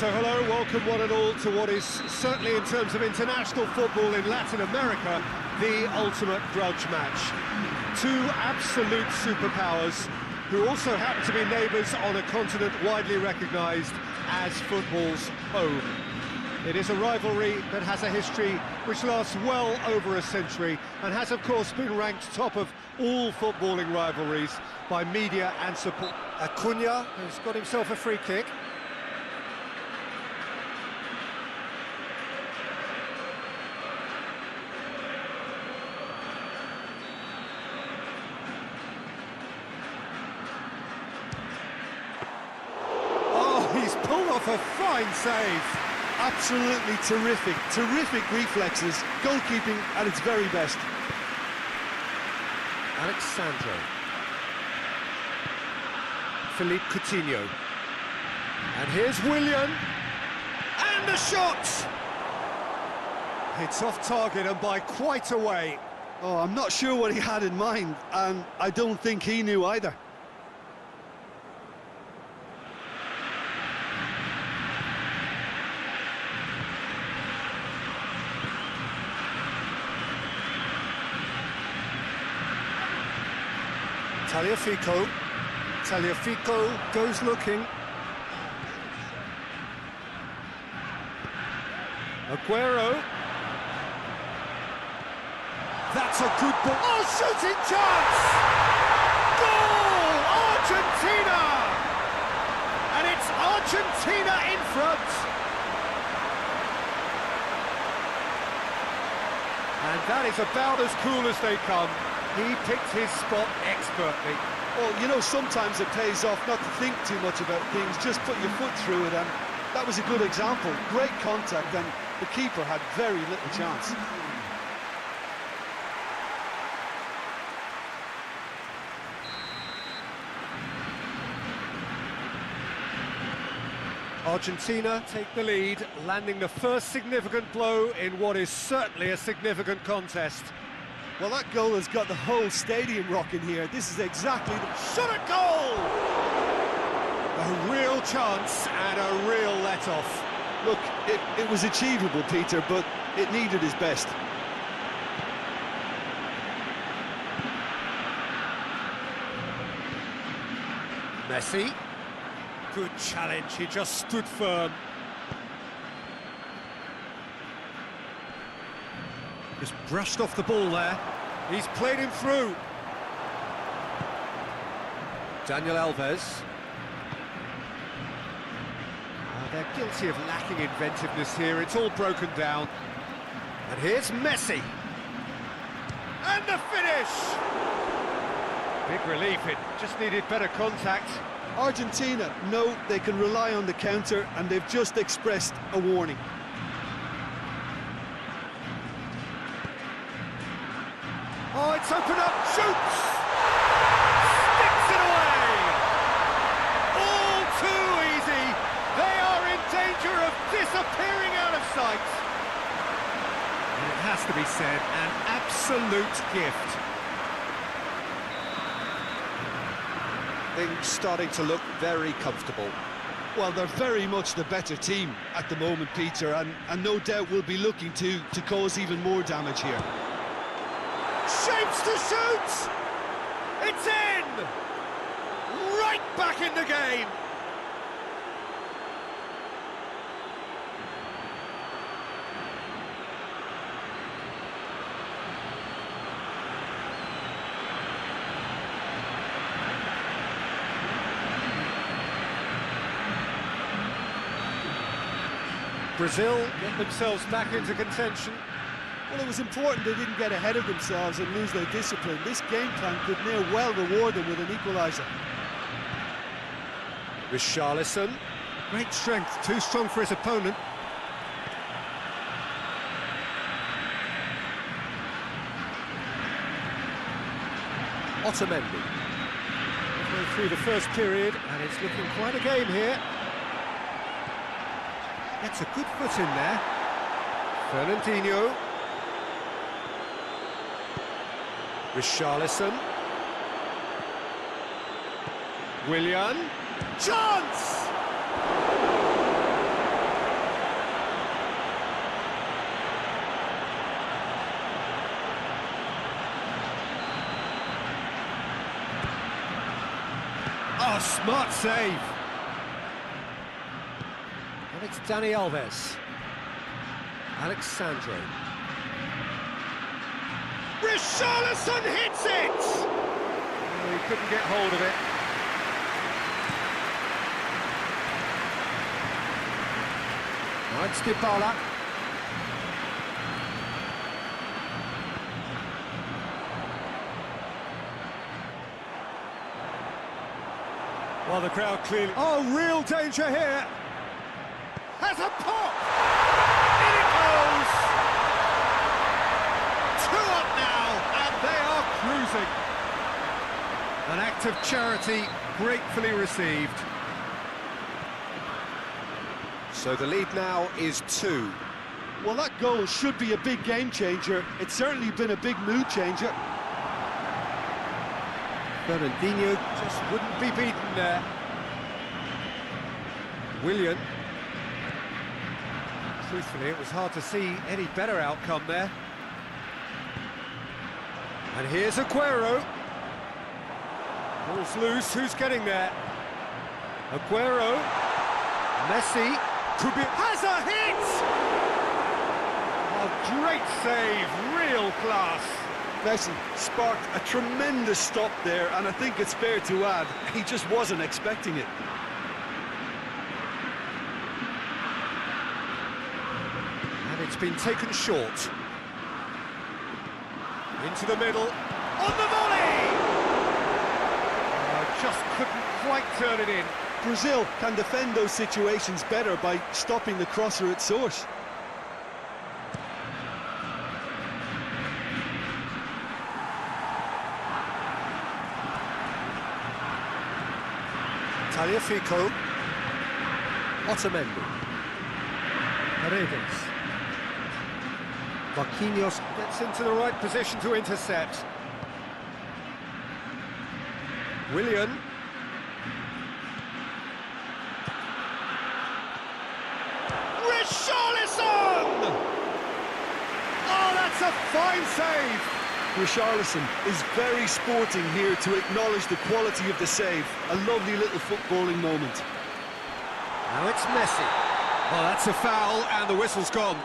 So hello, welcome one and all to what is certainly in terms of international football in Latin America, the ultimate grudge match. Two absolute superpowers who also happen to be neighbours on a continent widely recognised as football's home. It is a rivalry that has a history which lasts well over a century and has of course been ranked top of all footballing rivalries by media and support. Acuna has got himself a free kick. He's pulled off a fine save. Absolutely terrific reflexes, goalkeeping at its very best. Alexandro. Philippe Coutinho. And here's Willian. And the shot! It's off target and by quite a way. Oh, I'm not sure what he had in mind, and I don't think he knew either. Tagliafico goes looking. Aguero. That's a good ball. Oh, shooting chance! Goal! Argentina! And it's Argentina in front. And that is about as cool as they come. He picked his spot expertly. Well, you know, sometimes it pays off not to think too much about things, just put your foot through it, and that was a good example. Great contact, and the keeper had very little chance. Argentina take the lead, landing the first significant blow in what is certainly a significant contest. Well, that goal has got the whole stadium rocking here. This is exactly the Shot at goal! A real chance and a real let-off. Look, it was achievable, Peter, but it needed his best. Messi. Good challenge, he just stood firm. Just brushed off the ball there. He's played him through. Daniel Alves. They're guilty of lacking inventiveness here. It's all broken down. And here's Messi. And the finish! Big relief, it just needed better contact. Argentina know they can rely on the counter, and they've just expressed a warning. Oh, it's opened up, shoots! Sticks it away! All too easy! They are in danger of disappearing out of sight! And it has to be said, an absolute gift. Things starting to look very comfortable. Well, they're very much the better team at the moment, Peter, and no doubt will be looking to cause even more damage here. Shapes to shoot! It's in! Right back in the game! Brazil get themselves back into contention. Well, it was important they didn't get ahead of themselves and lose their discipline. This game plan could near well reward them with an equaliser. Richarlison. Great strength, too strong for his opponent. Otamendi. Halfway through the first period, and it's looking quite a game here. Gets a good foot in there. Fernandinho. Richarlison. Willian. Chance! Oh, smart save. And it's Dani Alves. Alexandro. Richarlison hits it! Oh, he couldn't get hold of it. Now it's Dybala. Well, the crowd clearly... Oh, real danger here! Has a pop! In it goes! 2 up now, and they are cruising. An act of charity gratefully received. So the lead now is 2. Well, that goal should be a big game changer. It's certainly been a big mood changer. Fernandinho just wouldn't be beaten there. Willian. Truthfully, it was hard to see any better outcome there. And here's Aguero. Ball's loose, who's getting there? Aguero. Messi. Could be... Has a hit! Oh, great save, real class. Messi sparked a tremendous stop there, and I think it's fair to add, he just wasn't expecting it. And it's been taken short. Into the middle, on the volley! Just couldn't quite turn it in. Brazil can defend those situations better by stopping the crosser at source. Tagliafico. Otamendi. Paredes. Marquinhos gets into the right position to intercept. Willian. Richarlison! Oh, that's a fine save! Richarlison is very sporting here to acknowledge the quality of the save. A lovely little footballing moment. Now it's Messi. Oh, that's a foul, and the whistle's gone.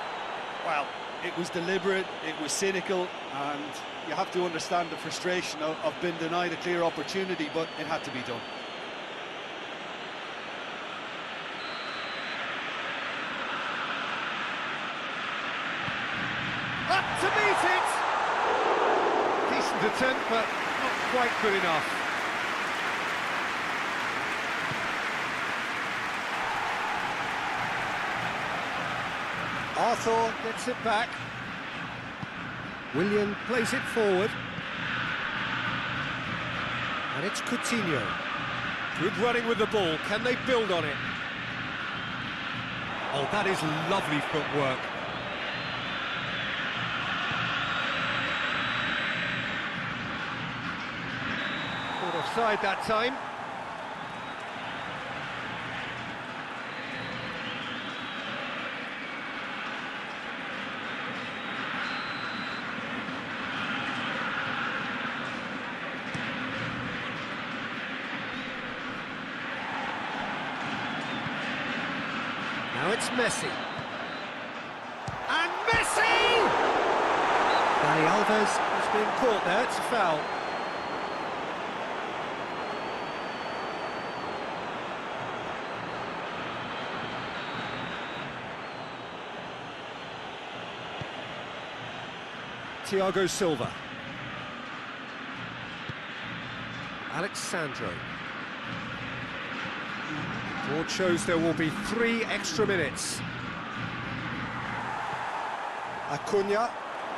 Well, it was deliberate, it was cynical, and you have to understand the frustration of being denied a clear opportunity, but it had to be done. Up to meet it! Decent attempt, but not quite good enough. Arthur gets it back. Willian plays it forward. And it's Coutinho. Good running with the ball. Can they build on it? Oh, that is lovely footwork. Caught offside that time. Now it's Messi. And Messi! Dani Alves has been caught there, it's a foul. Thiago Silva. Alexandro. Board shows there will be 3 extra minutes. Acuna.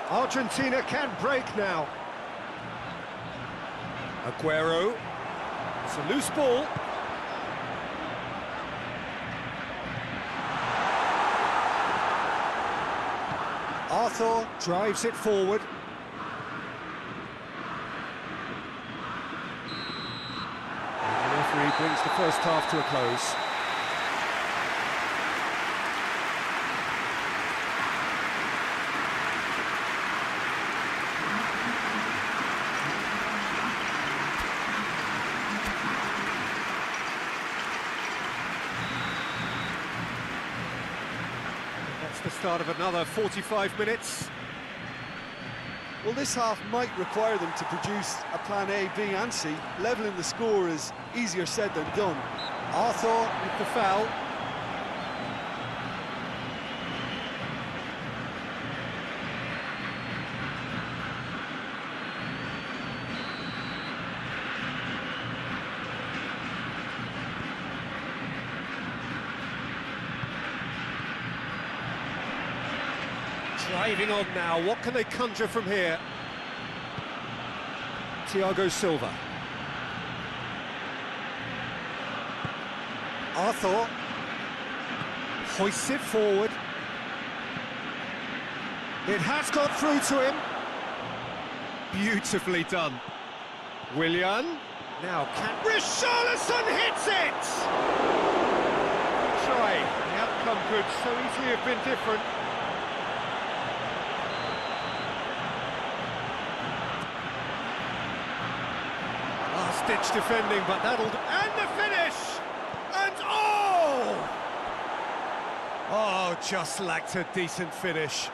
Argentina can break now. Aguero. It's a loose ball. Arthur drives it forward. And the referee brings the first half to a close. the start of another 45 minutes. Well, this half might require them to produce a plan A, B and C. Levelling the score is easier said than done. Arthur with the foul. Driving on now, what can they conjure from here? Thiago Silva. Arthur hoists it forward. It has got through to him. Beautifully done. Willian. Now can... Richarlison hits it! Try. The outcome could so easily have been different. Last-ditch defending, but that'll... And the finish! And oh! Oh, just lacked a decent finish.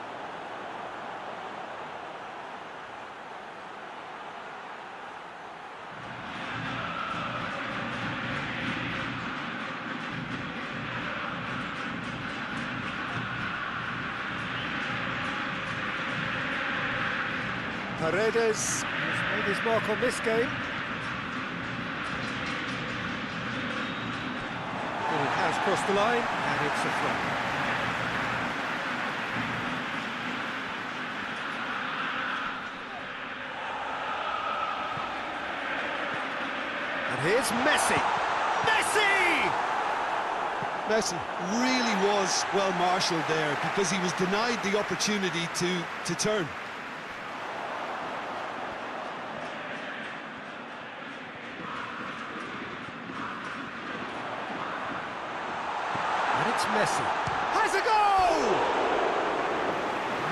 Paredes has made his mark on this game. He has crossed the line, and it's a throw. And here's Messi! Messi! Messi really was well marshalled there because he was denied the opportunity to turn. And it's Messi. Has a goal!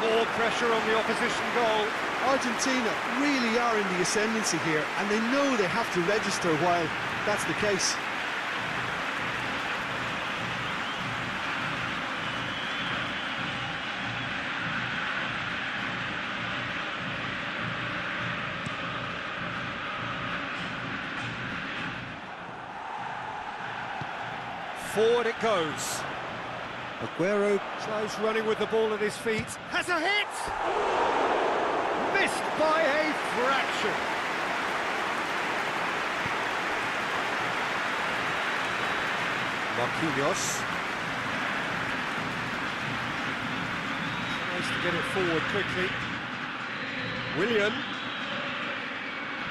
More pressure on the opposition goal. Argentina really are in the ascendancy here, and they know they have to register while that's the case. Forward it goes. Aguero tries running with the ball at his feet. Has a hit! Missed by a fraction. Marquinhos. Tries to get it forward quickly. Willian.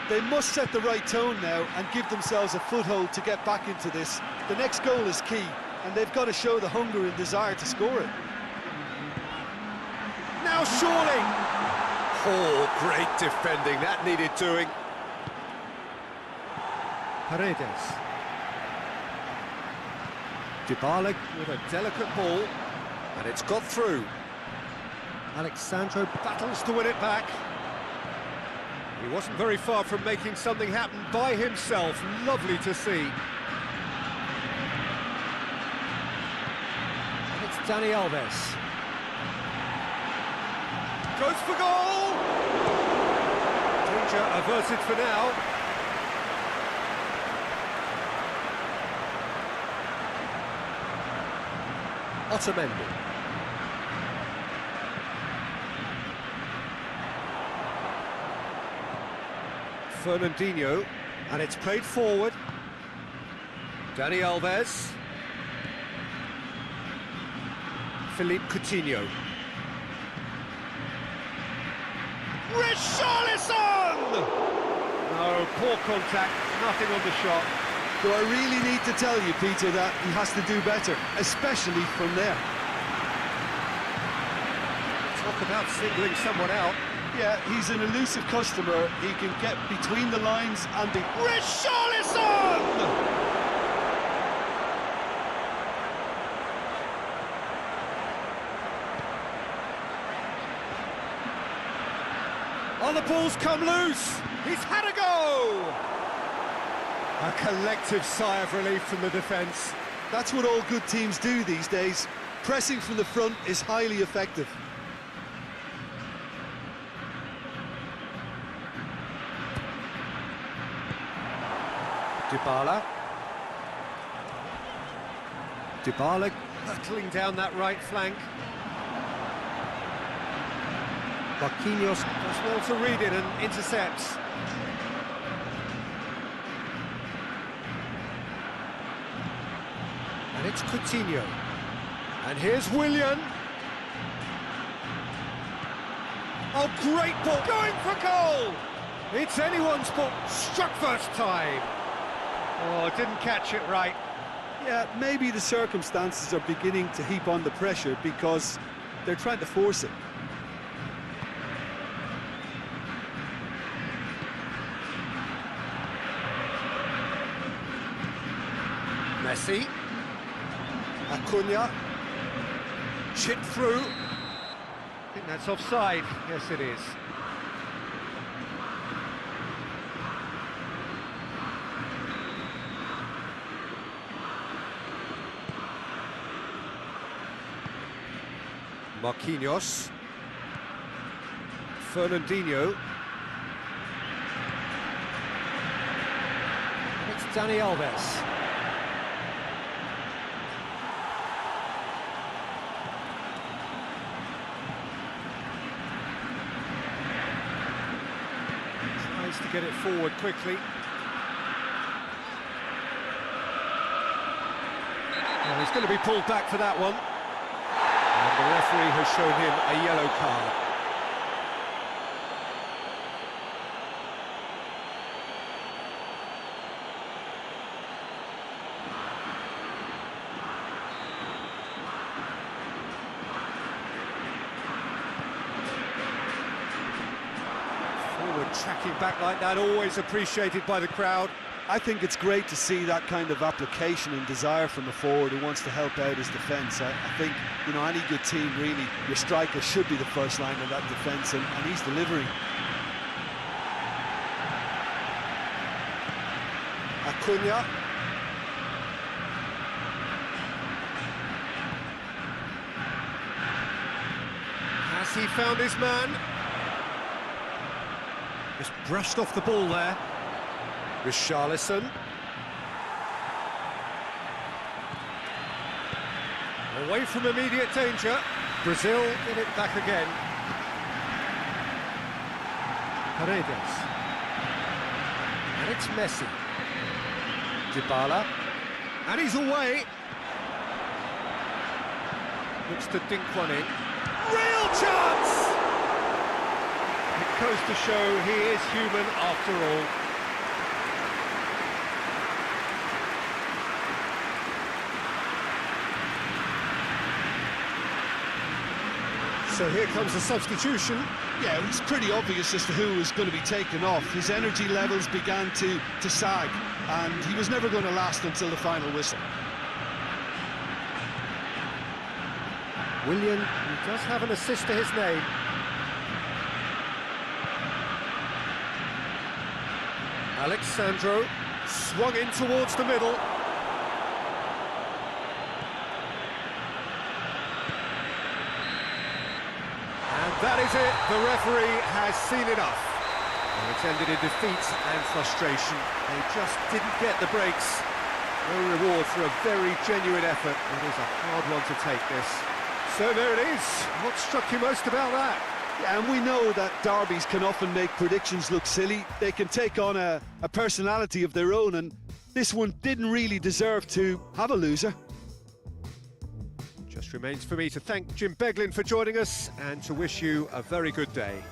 They must set the right tone now and give themselves a foothold to get back into this. The next goal is key, and they've got to show the hunger and desire to score it. Now surely! Oh, great defending, that needed doing. Paredes. Dybala with a delicate ball, and it's got through. Alexandro battles to win it back. He wasn't very far from making something happen by himself. Lovely to see. And it's Dani Alves. Goes for goal! Danger averted for now. Otamendi. Fernandinho, and it's played forward. Dani Alves. Philippe Coutinho. Richarlison! No, poor contact, nothing on the shot. Do I really need to tell you, Peter, that he has to do better, especially from there? Talk about singling someone out. Yeah, he's an elusive customer. He can get between the lines and be... Richarlison! Oh, the ball's come loose! He's had a go! A collective sigh of relief from the defence. That's what all good teams do these days. Pressing from the front is highly effective. Dybala hurtling down that right flank. Marquinhos does well to read it and intercepts. And it's Coutinho. And here's Willian. Oh, great ball, going for goal! It's anyone's ball, struck first time. Oh, didn't catch it right. Yeah, maybe the circumstances are beginning to heap on the pressure because they're trying to force it. Messi. Acuna. Chipped through. I think that's offside. Yes, it is. Marquinhos. Fernandinho. It's Dani Alves. Tries to get it forward quickly. Oh, he's going to be pulled back for that one. And the referee has shown him a yellow card. Forward tracking back like that, always appreciated by the crowd. I think it's great to see that kind of application and desire from a forward who wants to help out his defence. I think, you know, any good team, really, your striker should be the first line of that defence, and he's delivering. Acuna. Has he found his man? Just brushed off the ball there. Richarlison. Away from immediate danger. Brazil get it back again. Paredes. And it's Messi. Dybala. And he's away. Looks to dink one in. Real chance! It goes to show he is human after all. So here comes the substitution. Yeah, it was pretty obvious as to who was going to be taken off. His energy levels began to sag, and he was never going to last until the final whistle. Willian, he does have an assist to his name. Alexandro swung in towards the middle. That is it, the referee has seen enough. And it's ended in defeat and frustration. They just didn't get the breaks. No reward for a very genuine effort. It is a hard one to take, this. So there it is. What struck you most about that? Yeah, and we know that derbies can often make predictions look silly. They can take on a personality of their own, and this one didn't really deserve to have a loser. Just remains for me to thank Jim Beglin for joining us and to wish you a very good day.